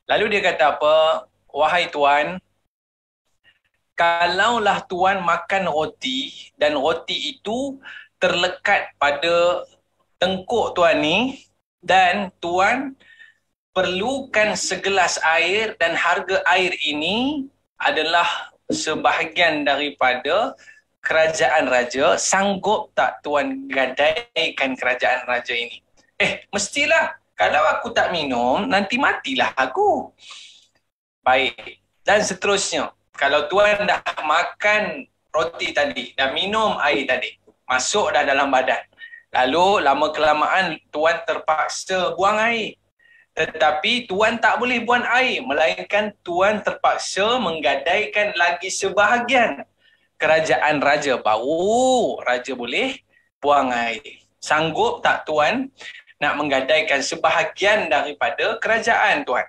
Lalu dia kata apa? "Wahai tuan, kalaulah tuan makan roti dan roti itu terlekat pada tengkuk tuan ni dan tuan perlukan segelas air dan harga air ini adalah sebahagian daripada kerajaan raja, sanggup tak tuan gadaikan kerajaan raja ini?" Mestilah. Kalau aku tak minum, nanti matilah aku. Baik. Dan seterusnya. Kalau tuan dah makan roti tadi, dah minum air tadi, masuk dah dalam badan. Lalu lama-kelamaan tuan terpaksa buang air. Tetapi tuan tak boleh buang air, melainkan tuan terpaksa menggadaikan lagi sebahagian kerajaan raja. Baru raja boleh buang air. Sanggup tak tuan nak menggadaikan sebahagian daripada kerajaan tuan?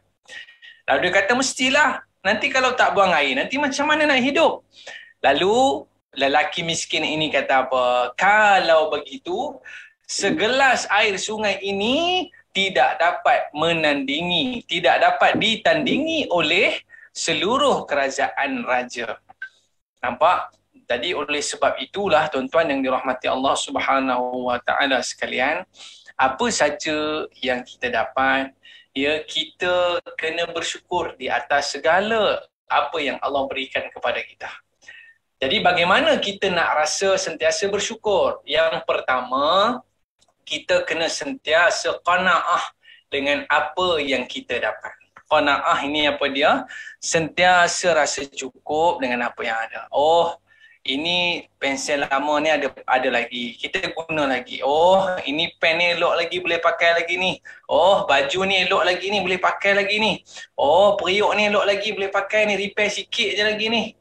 Lalu dia kata, "Mestilah. Nanti kalau tak buang air, nanti macam mana nak hidup?" Lalu lelaki miskin ini kata apa? "Kalau begitu, segelas air sungai ini tidak dapat menandingi, tidak dapat ditandingi oleh seluruh kerajaan raja." Nampak? Jadi oleh sebab itulah tuan-tuan yang dirahmati Allah Subhanahu wa taala sekalian, apa saja yang kita dapat, ya, kita kena bersyukur di atas segala apa yang Allah berikan kepada kita. Jadi bagaimana kita nak rasa sentiasa bersyukur? Yang pertama, kita kena sentiasa qanaah dengan apa yang kita dapat. Qanaah ini apa dia? Sentiasa rasa cukup dengan apa yang ada. Oh, ini pensel lama ni ada lagi, kita guna lagi. Oh, ini pen ni elok lagi, boleh pakai lagi ni. Oh, baju ni elok lagi ni, boleh pakai lagi ni. Oh, periuk ni elok lagi, boleh pakai ni, repair sikit je lagi ni.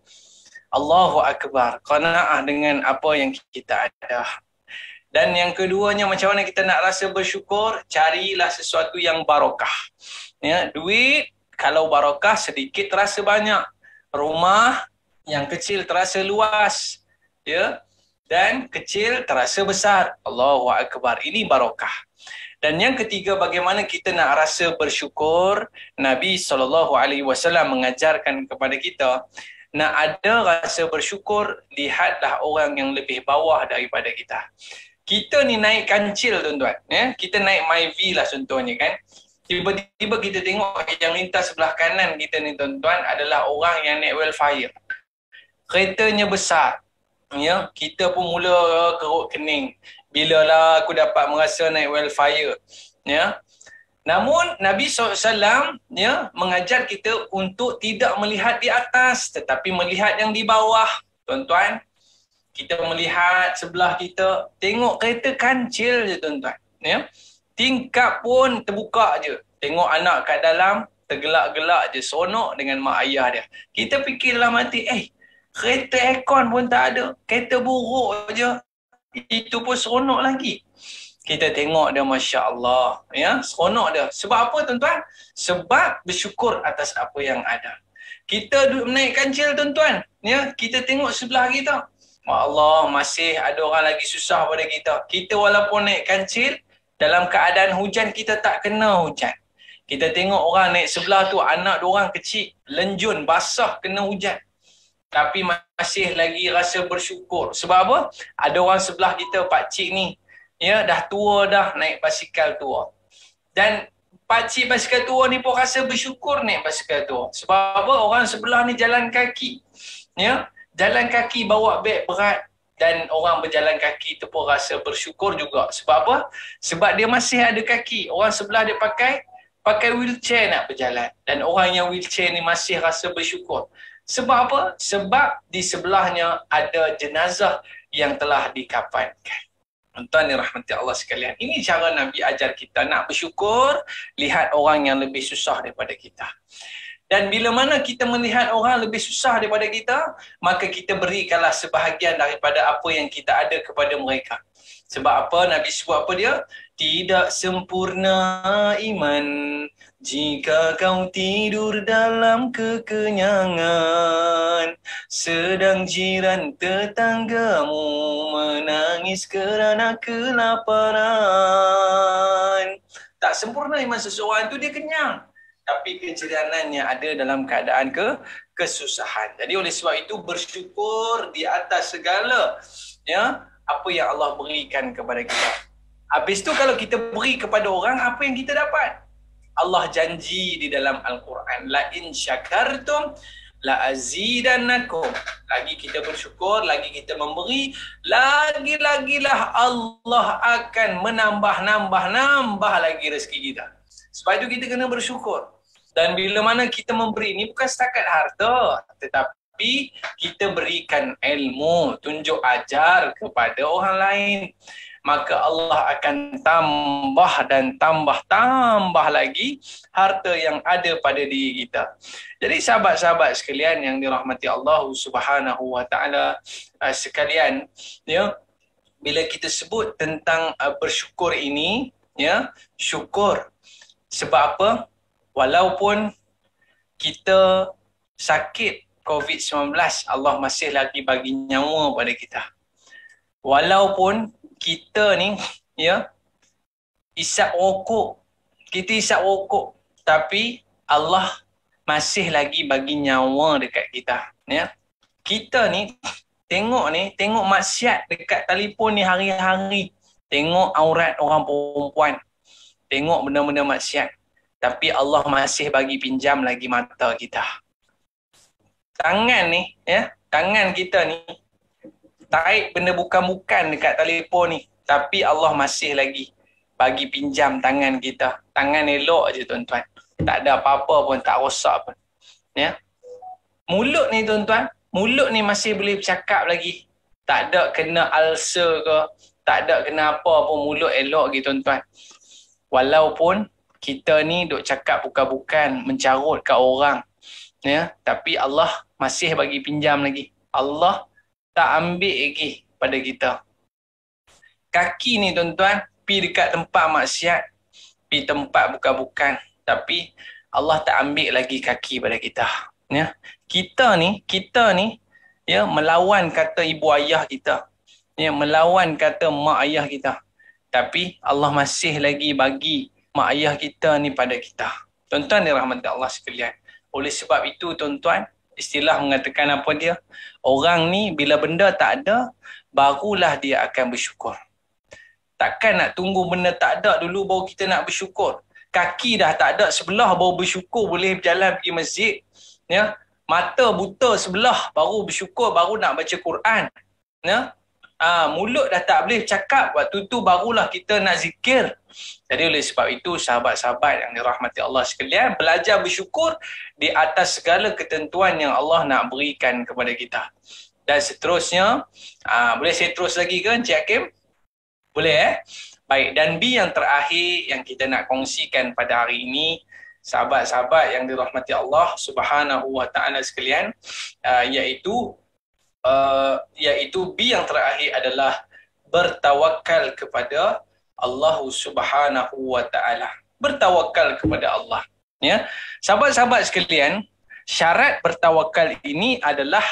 Allahu Akbar. Qanaah dengan apa yang kita ada. Dan yang keduanya, macam mana kita nak rasa bersyukur? Carilah sesuatu yang barakah. Ya, duit kalau barakah sedikit terasa banyak. Rumah yang kecil terasa luas. Ya. Dan kecil terasa besar. Allahu Akbar. Ini barakah. Dan yang ketiga, bagaimana kita nak rasa bersyukur? Nabi SAW mengajarkan kepada kita, nak ada rasa bersyukur, lihatlah orang yang lebih bawah daripada kita. Kita ni naik kancil tuan-tuan, ya? Kita naik MyV lah contohnya kan. Tiba-tiba kita tengok yang lintas sebelah kanan kita ni tuan-tuan adalah orang yang naik wildfire. Keretanya besar. Ya, kita pun mula kerut kening. Bilalah aku dapat merasa naik wildfire. Ya. Namun Nabi SAW ya, mengajar kita untuk tidak melihat di atas tetapi melihat yang di bawah. Tuan-tuan, kita melihat sebelah kita, tengok kereta kancil je tuan-tuan. Ya. Tingkap pun terbuka je. Tengok anak kat dalam, tergelak-gelak je, seronok dengan mak ayah dia. Kita fikir dalam hati, kereta aircon pun tak ada, kereta buruk je, itu pun seronok lagi. Kita tengok dia, Masya Allah. Ya, seronok dia. Sebab apa tuan-tuan? Sebab bersyukur atas apa yang ada. Kita duduk naik kancil tuan-tuan. Ya, kita tengok sebelah kita. Allah, masih ada orang lagi susah pada kita. Kita walaupun naik kancil, dalam keadaan hujan, kita tak kena hujan. Kita tengok orang naik sebelah tu, anak diorang kecil, lenjun, basah, kena hujan. Tapi masih lagi rasa bersyukur. Sebab apa? Ada orang sebelah kita, pakcik ni, ya, dah tua dah, naik basikal tua. Dan pakcik basikal tua ni pun rasa bersyukur naik basikal tua. Sebab apa? Orang sebelah ni jalan kaki. Ya, jalan kaki bawa beg berat. Dan orang berjalan kaki tu pun rasa bersyukur juga. Sebab apa? Sebab dia masih ada kaki. Orang sebelah dia pakai wheelchair nak berjalan. Dan orang yang wheelchair ni masih rasa bersyukur. Sebab apa? Sebab di sebelahnya ada jenazah yang telah dikafankan. Tuan-tuan yang rahmati Allah sekalian, ini cara Nabi ajar kita nak bersyukur, lihat orang yang lebih susah daripada kita. Dan bila mana kita melihat orang lebih susah daripada kita, maka kita berikanlah sebahagian daripada apa yang kita ada kepada mereka. Sebab apa? Nabi sebut apa dia? Tidak sempurna iman jika kau tidur dalam kekenyangan, sedang jiran tetanggamu menangis kerana kelaparan. Tak sempurna iman seseorang itu, dia kenyang. Tapi kecerianannya ada dalam keadaan kesusahan. Jadi oleh sebab itu bersyukur di atas segala ya apa yang Allah berikan kepada kita. Habis tu kalau kita beri kepada orang, apa yang kita dapat? Allah janji di dalam Al-Quran, la in syakartum la azidannakum. Lagi kita bersyukur, lagi kita memberi, lagi-lagilah Allah akan menambah lagi rezeki kita. Sebab itu kita kena bersyukur. Dan bila mana kita memberi ni bukan setakat harta, tetapi kita berikan ilmu, tunjuk ajar kepada orang lain. Maka Allah akan tambah dan tambah lagi harta yang ada pada diri kita. Jadi sahabat-sahabat sekalian yang dirahmati Allah Subhanahu wa taala sekalian, ya, bila kita sebut tentang bersyukur ini, ya, syukur. Sebab apa? Walaupun kita sakit COVID-19, Allah masih lagi bagi nyawa pada kita. Walaupun kita ni, ya, isap rokok, kita isap rokok, tapi Allah masih lagi bagi nyawa dekat kita. Ya. Kita ni tengok maksiat dekat telefon ni hari-hari. Tengok aurat orang perempuan. Tengok benda-benda maksiat. Tapi Allah masih bagi pinjam lagi mata kita. Tangan ni, tangan kita ni tarik benda bukan-bukan dekat telefon ni. Tapi Allah masih lagi bagi pinjam tangan kita. Tangan elok je tuan-tuan. Tak ada apa-apa pun, tak rosak pun. Ya. Mulut ni tuan-tuan, mulut ni masih boleh bercakap lagi. Tak ada kena ulcer ke, tak ada kena apa pun, mulut elok lagi tuan-tuan. Walaupun kita ni duk cakap bukan-bukan, mencarut kat orang. Ya, tapi Allah masih bagi pinjam lagi. Allah tak ambil lagi pada kita. Kaki ni tuan-tuan, pi dekat tempat maksiat, pi tempat bukan-bukan, tapi Allah tak ambil lagi kaki pada kita. Ya. Kita ni ya, melawan kata ibu ayah kita. Ya, melawan kata mak ayah kita. Tapi Allah masih lagi bagi mak ayah kita ni pada kita. Tuan-tuan dirahmati Allah sekalian. Oleh sebab itu tuan-tuan, istilah mengatakan apa dia? Orang ni bila benda tak ada, barulah dia akan bersyukur. Takkan nak tunggu benda tak ada dulu baru kita nak bersyukur. Kaki dah tak ada sebelah baru bersyukur boleh berjalan pergi masjid. Ya, mata buta sebelah baru bersyukur, baru nak baca Quran. Ya, mulut dah tak boleh cakap, waktu tu barulah kita nak zikir. Jadi oleh sebab itu sahabat-sahabat yang dirahmati Allah sekalian, belajar bersyukur di atas segala ketentuan yang Allah nak berikan kepada kita. Dan seterusnya, boleh saya terus lagi ke Encik Hakim? Boleh Baik, dan B yang terakhir yang kita nak kongsikan pada hari ini, sahabat-sahabat yang dirahmati Allah Subhanahu wa taala sekalian, iaitu B yang terakhir adalah bertawakal kepada Allah Subhanahu wa taala. Bertawakal kepada Allah. Ya. Sahabat-sahabat sekalian, syarat bertawakal ini adalah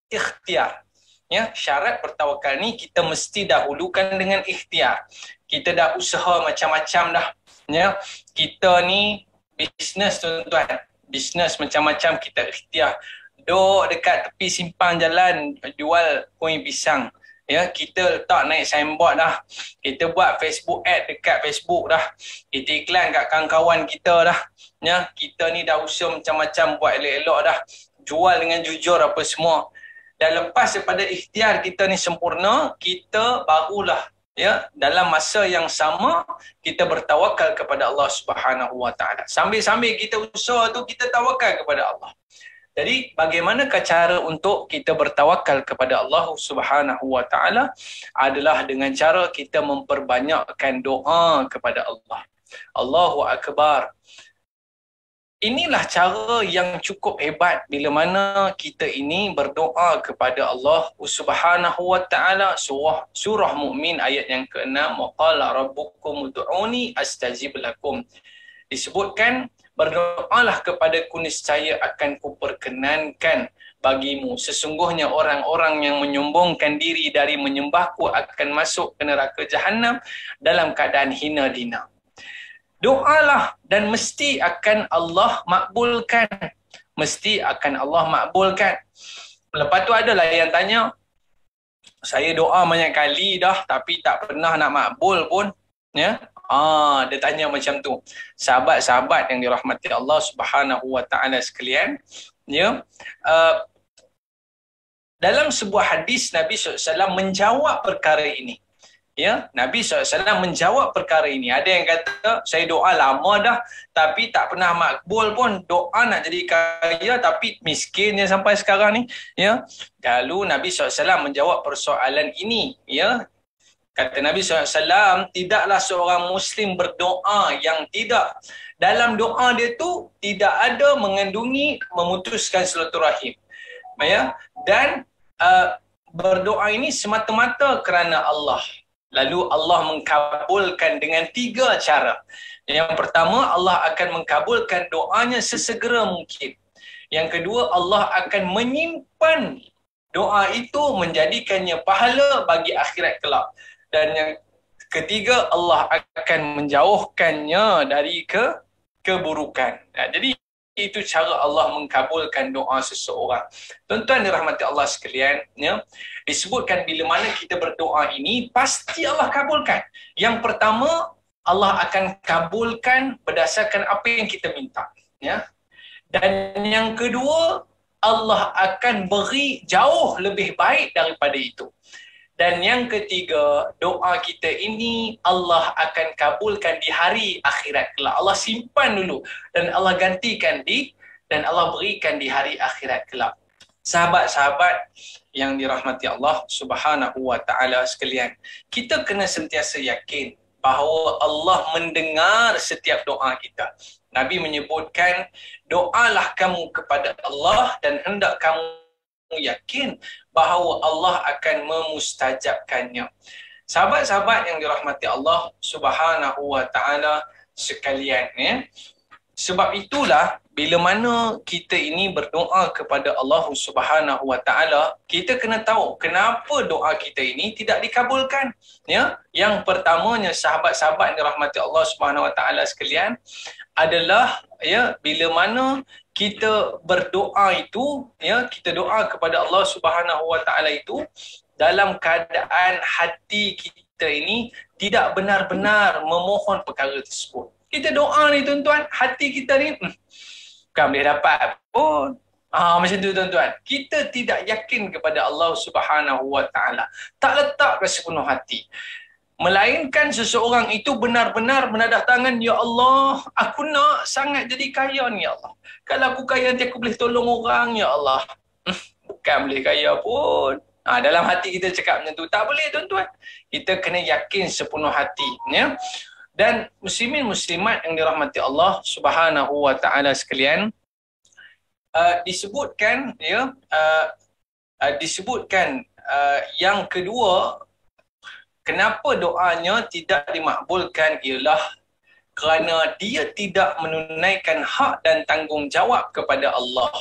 ikhtiar. Ya, syarat bertawakal ni kita mesti dahulukan dengan ikhtiar. Kita dah usaha macam-macam dah. Ya. Kita ni bisnes tuan-tuan. Bisnes macam-macam kita ikhtiar. Duduk dekat tepi simpang jalan jual kuih pisang. Ya, kita letak naik signboard dah. Kita buat Facebook ad dekat Facebook dah. Kita iklan kat kawan-kawan kita dah. Ya, kita ni dah usaha macam-macam buat elok-elok dah. Jual dengan jujur apa semua. Dan lepas daripada ikhtiar kita ni sempurna, kita barulah ya, dalam masa yang sama kita bertawakal kepada Allah Subhanahu wa taala. Sambil-sambil kita usaha tu kita tawakal kepada Allah. Jadi bagaimanakah cara untuk kita bertawakal kepada Allah Subhanahu wa taala adalah dengan cara kita memperbanyakkan doa kepada Allah. Allahu akbar. Inilah cara yang cukup hebat bila mana kita ini berdoa kepada Allah Subhanahu wa taala. Surah Mukmin ayat yang ke-6, wa qala rabbukum ud'uni astajib lakum. Disebutkan berdoalah kepadaku niscaya akan kuperkenankan bagimu. Sesungguhnya orang-orang yang menyombongkan diri dari menyembahku akan masuk ke neraka Jahannam dalam keadaan hina dina. Doalah dan mesti akan Allah makbulkan. Mesti akan Allah makbulkan. Lepas tu adalah yang tanya, saya doa banyak kali dah tapi tak pernah nak makbul pun. Ya? Dia tanya macam tu. Sahabat-sahabat yang dirahmati Allah Subhanahu wa taala sekalian, ya. Dalam sebuah hadis Nabi SAW menjawab perkara ini. Ya, Nabi SAW menjawab perkara ini. Ada yang kata, saya doa lama dah tapi tak pernah makbul pun. Doa nak jadi kaya tapi miskinnya sampai sekarang ni. Ya. Lalu Nabi SAW menjawab persoalan ini. Ya. Kata Nabi SAW, tidaklah seorang Muslim berdoa yang tidak. Dalam doa dia tu tidak ada mengandungi memutuskan silaturahim. Ya. Dan berdoa ini semata-mata kerana Allah. Lalu Allah mengkabulkan dengan 3 cara. Yang pertama, Allah akan mengkabulkan doanya sesegera mungkin. Yang kedua, Allah akan menyimpan doa itu menjadikannya pahala bagi akhirat kelak. Dan yang ketiga, Allah akan menjauhkannya dari keburukan. Jadi itu cara Allah mengkabulkan doa seseorang. Tuan-tuan dirahmati Allah sekalian, ya, disebutkan bila mana kita berdoa ini pasti Allah kabulkan. Yang pertama, Allah akan kabulkan berdasarkan apa yang kita minta, ya. Dan yang kedua, Allah akan beri jauh lebih baik daripada itu. Dan yang ketiga, doa kita ini Allah akan kabulkan di hari akhirat kelak. Allah simpan dulu dan Allah gantikan dan Allah berikan di hari akhirat kelak. Sahabat-sahabat yang dirahmati Allah Subhanahu wa taala sekalian, kita kena sentiasa yakin bahawa Allah mendengar setiap doa kita. Nabi menyebutkan, doalah kamu kepada Allah dan hendak kamu yakin bahawa Allah akan memustajabkannya. Sahabat-sahabat yang dirahmati Allah Subhanahu wa taala sekalian, ya. Sebab itulah bila mana kita ini berdoa kepada Allah Subhanahu wa taala, kita kena tahu kenapa doa kita ini tidak dikabulkan, ya. Yang pertamanya, sahabat-sahabat yang dirahmati Allah Subhanahu wa taala sekalian, adalah, ya, bila mana kita berdoa itu, ya, kita doa kepada Allah Subhanahu wa taala itu dalam keadaan hati kita ini tidak benar-benar memohon perkara tersebut. Kita doa ni tuan-tuan, hati kita ni bukan boleh dapat pun. Macam tu tuan-tuan. Kita tidak yakin kepada Allah Subhanahu wa taala. Tak letak ke sepenuh hati. Melainkan seseorang itu benar-benar menadah tangan, ya Allah, aku nak sangat jadi kaya ni, ya Allah. Kalau aku kaya nanti aku boleh tolong orang, ya Allah. Bukan boleh kaya pun. Dalam hati kita cakap macam tu. Tak boleh tuan-tuan. Kita kena yakin sepenuh hati, ya. Dan muslimin muslimat yang dirahmati Allah Subhanahu wa taala sekalian, disebutkan, ya, disebutkan yang kedua, kenapa doanya tidak dimakbulkan ialah kerana dia tidak menunaikan hak dan tanggungjawab kepada Allah.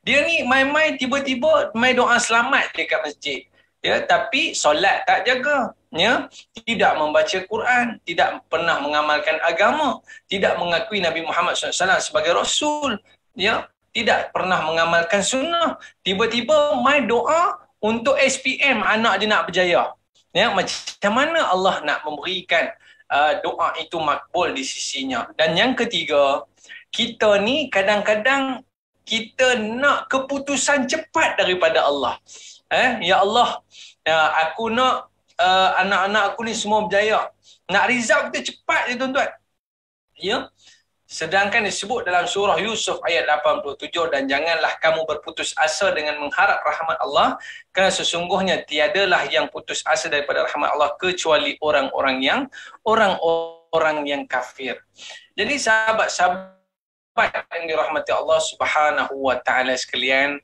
Dia ni main-main tiba-tiba main doa selamat dekat masjid. Ya, tapi solat tak jaga, ya, tidak membaca Quran, tidak pernah mengamalkan agama, tidak mengakui Nabi Muhammad SAW sebagai Rasul, ya, tidak pernah mengamalkan sunnah. Tiba-tiba main doa untuk SPM anak dia nak berjaya. Ya, macam mana Allah nak memberikan doa itu makbul di sisinya. Dan yang ketiga, kita ni kadang-kadang kita nak keputusan cepat daripada Allah. Ya Allah, aku nak anak-anak aku ni semua berjaya. Nak result kita cepat je tuan-tuan. Ya. Sedangkan disebut dalam surah Yusuf ayat 87, dan janganlah kamu berputus asa dengan mengharap rahmat Allah, kerana sesungguhnya tiadalah yang putus asa daripada rahmat Allah kecuali orang-orang yang kafir. Jadi sahabat-sahabat yang dirahmati Allah Subhanahu wa taala sekalian,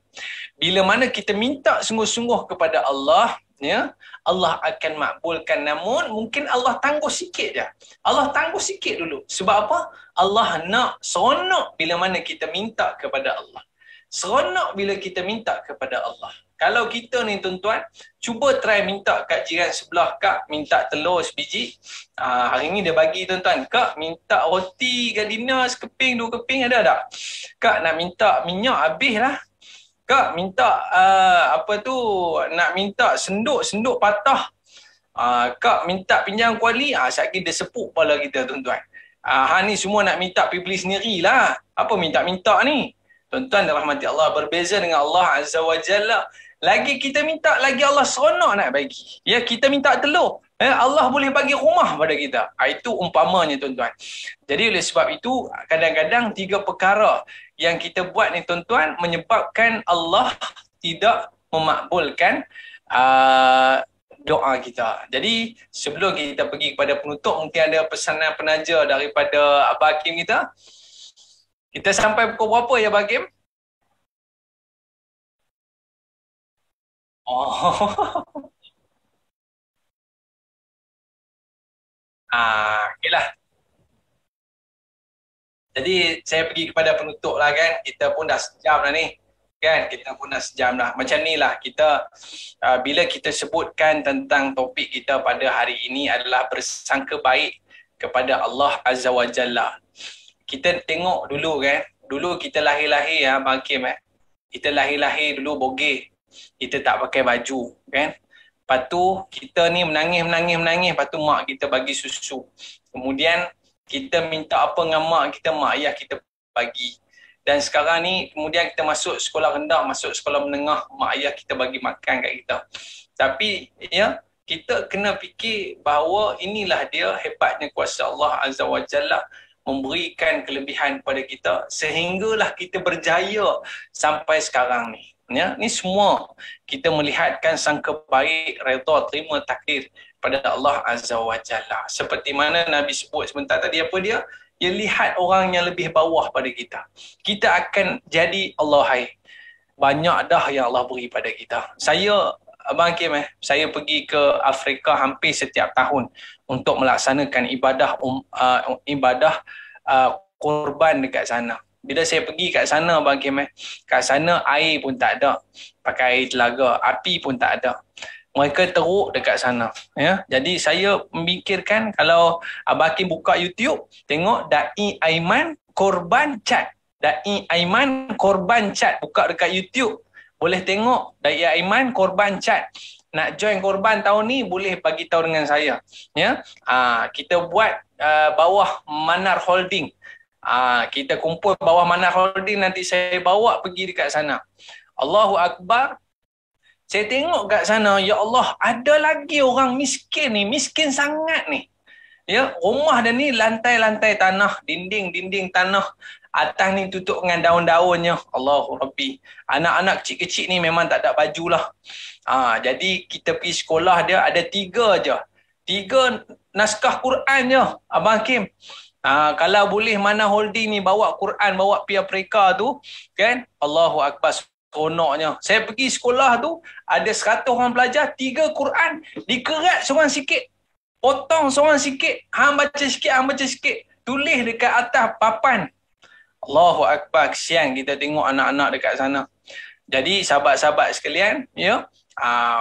bila mana kita minta sungguh-sungguh kepada Allah, ya, Allah akan makbulkan. Namun mungkin Allah tangguh sikit je. Allah tangguh sikit dulu. Sebab apa? Allah nak seronok bila mana kita minta kepada Allah. Seronok bila kita minta kepada Allah. Kalau kita ni tuan-tuan, cuba try minta kat jiran sebelah, Kak minta telur sebiji. Hari ni dia bagi tuan-tuan, Kak minta roti gardenia sekeping, 2 keping, ada tak? Kak nak minta minyak habis lah. Kak minta nak minta senduk patah. Kak minta pinjam kuali. Sekali dia sepuk kepala kita tuan-tuan. Ni semua nak minta pergi beli sendirilah. Apa minta-minta ni? Tuan-tuan dirahmati Allah, berbeza dengan Allah Azza wa Jalla. Lagi kita minta, lagi Allah seronok nak bagi. Ya, kita minta telur, Allah boleh bagi rumah pada kita. Itu umpamanya tuan-tuan. Jadi oleh sebab itu, kadang-kadang 3 perkara yang kita buat ni tuan-tuan menyebabkan Allah tidak memakbulkan doa kita. Jadi sebelum kita pergi kepada penutup, mungkin ada pesanan penaja daripada Abah Hakim kita. Kita sampai pukul berapa ya Abah Hakim? Okeylah. Jadi saya pergi kepada penutup lah kan. Kita pun dah sejam dah ni. Kan? Kita pun dah sejam dah. Macam ni lah kita, bila kita sebutkan tentang topik kita pada hari ini adalah bersangka baik kepada Allah Azza wa Jalla. Kita tengok dulu kan, dulu kita lahir-lahir ya Abang Hakim kita lahir-lahir dulu bogeh. Kita tak pakai baju kan. Lepas tu kita ni menangis, lepas tu mak kita bagi susu. Kemudian kita minta apa dengan mak kita, mak ayah kita bagi. Dan sekarang ni kemudian kita masuk sekolah rendah, masuk sekolah menengah, mak ayah kita bagi makan kat kita. Tapi ya, kita kena fikir bahawa inilah dia hebatnya kuasa Allah Azza wa Jalla memberikan kelebihan kepada kita sehinggalah kita berjaya sampai sekarang ni. Ya, ni semua kita melihatkan sangka baik, redha, terima takdir pada Allah Azza wa Jalla. Seperti mana Nabi sebut sebentar tadi, apa dia? Dia lihat orang yang lebih bawah pada kita. Kita akan jadi Allahai. Banyak dah yang Allah beri pada kita. Saya, Abang Hakim, saya pergi ke Afrika hampir setiap tahun untuk melaksanakan ibadah korban dekat sana. Bila saya pergi kat sana Abang Hakim, kat sana air pun tak ada. Pakai air telaga, api pun tak ada. Mereka teruk dekat sana. Ya? Jadi saya memikirkan kalau Abang Hakim buka YouTube, tengok Da'i Aiman Korban Chat. Da'i Aiman Korban Chat. Buka dekat YouTube, boleh tengok Da'i Aiman Korban Chat. Nak join korban tahun ni, boleh bagi tahu dengan saya. Ya? Kita buat bawah Manar Holding. Kita kumpul bawah Manar Holding, nanti saya bawa pergi dekat sana. Allahu Akbar. Saya tengok kat sana, ya Allah, ada lagi orang miskin ni, miskin sangat ni. Ya, rumah dia ni lantai-lantai tanah, dinding-dinding tanah. Atas ni tutup dengan daun-daunnya. Allahu Rabbi. Anak-anak kecil-kecil ni memang tak ada baju lah. Jadi kita pergi sekolah dia ada 3 je. 3 naskah Quran je, Abang Hakim. Kalau boleh mana holding ni bawa Quran, bawa pergi Afrika tu, kan? Allahu Akbar, seronoknya. Saya pergi sekolah tu, ada 100 orang belajar, 3 Quran, dikerat seorang sikit. Potong seorang sikit, hang baca sikit, tulis dekat atas papan. Allahu Akbar, kesian kita tengok anak-anak dekat sana. Jadi sahabat-sahabat sekalian, ya,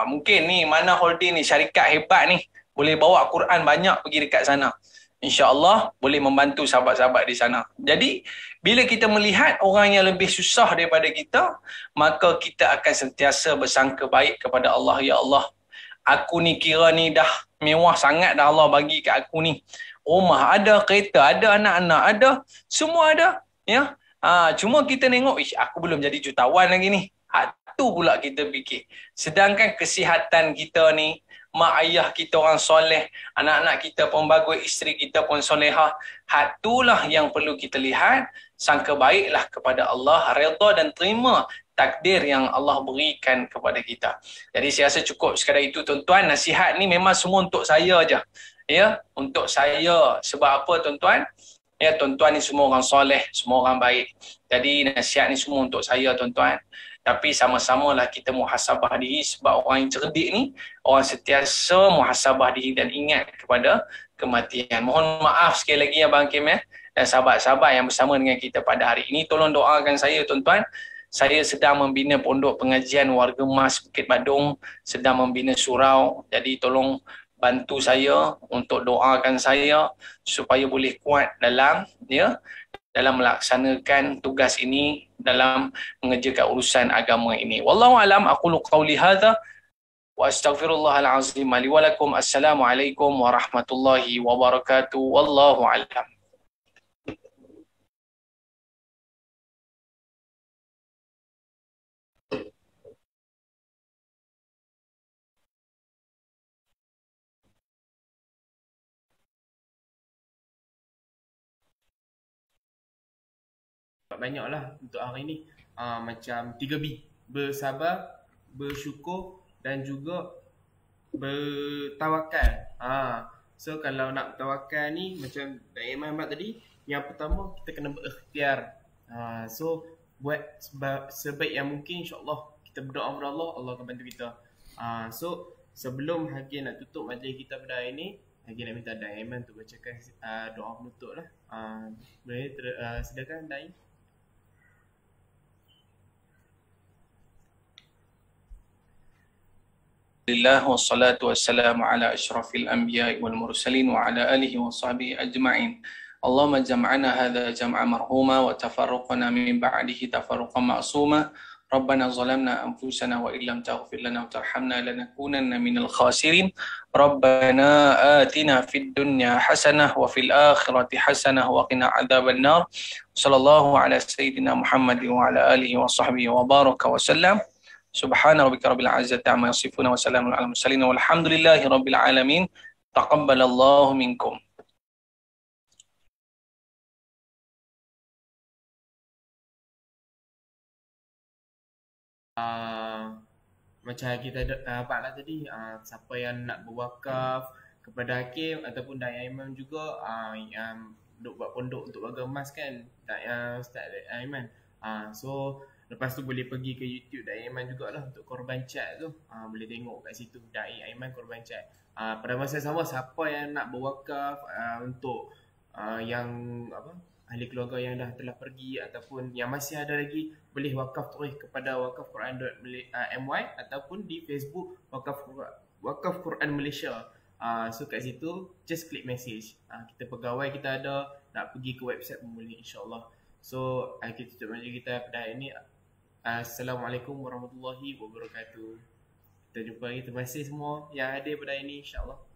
mungkin ni mana holding ni, syarikat hebat ni, boleh bawa Quran banyak pergi dekat sana. InsyaAllah boleh membantu sahabat-sahabat di sana. Jadi, bila kita melihat orang yang lebih susah daripada kita, maka kita akan sentiasa bersangka baik kepada Allah. Ya Allah, aku ni kira ni dah mewah sangat dah Allah bagi kat aku ni. Rumah ada, kereta ada, anak-anak ada, semua ada. Ya, cuma kita tengok, aku belum jadi jutawan lagi ni. Tu pula kita fikir. Sedangkan kesihatan kita ni, mak ayah kita orang soleh, anak-anak kita pun bagus, isteri kita pun solehah. Itulah yang perlu kita lihat, sangka baiklah kepada Allah, redha dan terima takdir yang Allah berikan kepada kita. Jadi saya rasa cukup sekadar itu tuan-tuan. Nasihat ni memang semua untuk saya aja. Ya, untuk saya. Sebab apa tuan-tuan? Ya, tuan-tuan ni semua orang soleh, semua orang baik. Jadi nasihat ni semua untuk saya tuan-tuan. Tapi sama-samalah kita muhasabah diri, sebab orang yang cerdik ni, orang sentiasa muhasabah diri dan ingat kepada kematian. Mohon maaf sekali lagi Abang Hakim dan sahabat-sahabat yang bersama dengan kita pada hari ini. Tolong doakan saya tuan-tuan. Saya sedang membina pondok pengajian Warga Emas Bukit Badung, sedang membina surau. Jadi tolong bantu saya untuk doakan saya supaya boleh kuat dalam melaksanakan tugas ini, dalam mengerjakan urusan agama ini. Wallahu alam, aqulu qawli hadza wa astaghfirullahal azim li wa lakum. Assalamualaikum warahmatullahi wabarakatuh. Wallahu alam.
Banyaklah untuk hari ni, macam 3B, bersabar, bersyukur dan juga bertawakal. So kalau nak bertawakal ni macam Da'i Aiman tadi, yang pertama kita kena berikhtiar. So buat sebaik yang mungkin, insya-Allah kita berdoa kepada Allah, Allah akan bantu kita. So sebelum Hakim nak tutup majlis kita pada hari ni, Hakim nak minta Da'i Aiman untuk bacakan doa penutup lah. Boleh silakan Da'i.
Alhamdulillah wassalatu wassalamu ala asyrafil anbiya'i wal mursalin wa ala alihi wa sahbihi ajma'in. Allahumma jam'ana hadha jam'a marhuma wa tafarruqana min ba'dihi tafarruqan ma'suma. Rabbana zalamna anfusana wa illam taghfir lana wa tarhamna lanakunanna minal khasirin. Rabbana atina fid dunya hasanah wa fil akhirati hasanah wa qina adzaban nar. Sallallahu ala sayyidina Muhammad wa ala alihi wa sahbihi wa baraka wa sallam. Subhana rabbika rabbil izzati amma yasifun wa salamun alal mursalin walhamdulillahi rabbil alamin. Taqabbalallahu minkum.
Macam kita dapat lah tadi, siapa yang nak berwakaf kepada hakim ataupun Dai Aiman juga, yang duk buat pondok untuk warga emas kan, Ustaz Aiman. So lepas tu boleh pergi ke YouTube Dai Aiman jugalah untuk korban cat tu. Boleh tengok kat situ Dai Aiman korban cat. Pada masa yang sama, siapa yang nak berwakaf untuk yang apa, ahli keluarga yang dah telah pergi ataupun yang masih ada lagi, boleh wakaf terus kepada wakafquran.my ataupun di Facebook Wakaf Quran Malaysia. So kat situ just klik message. Kita pegawai kita ada, nak pergi ke website pun boleh, insyaAllah. So kita tutup majlis kita pada hari ini. Assalamualaikum warahmatullahi wabarakatuh. Kita jumpa lagi. Terima kasih semua yang hadir pada hari ini, insyaAllah.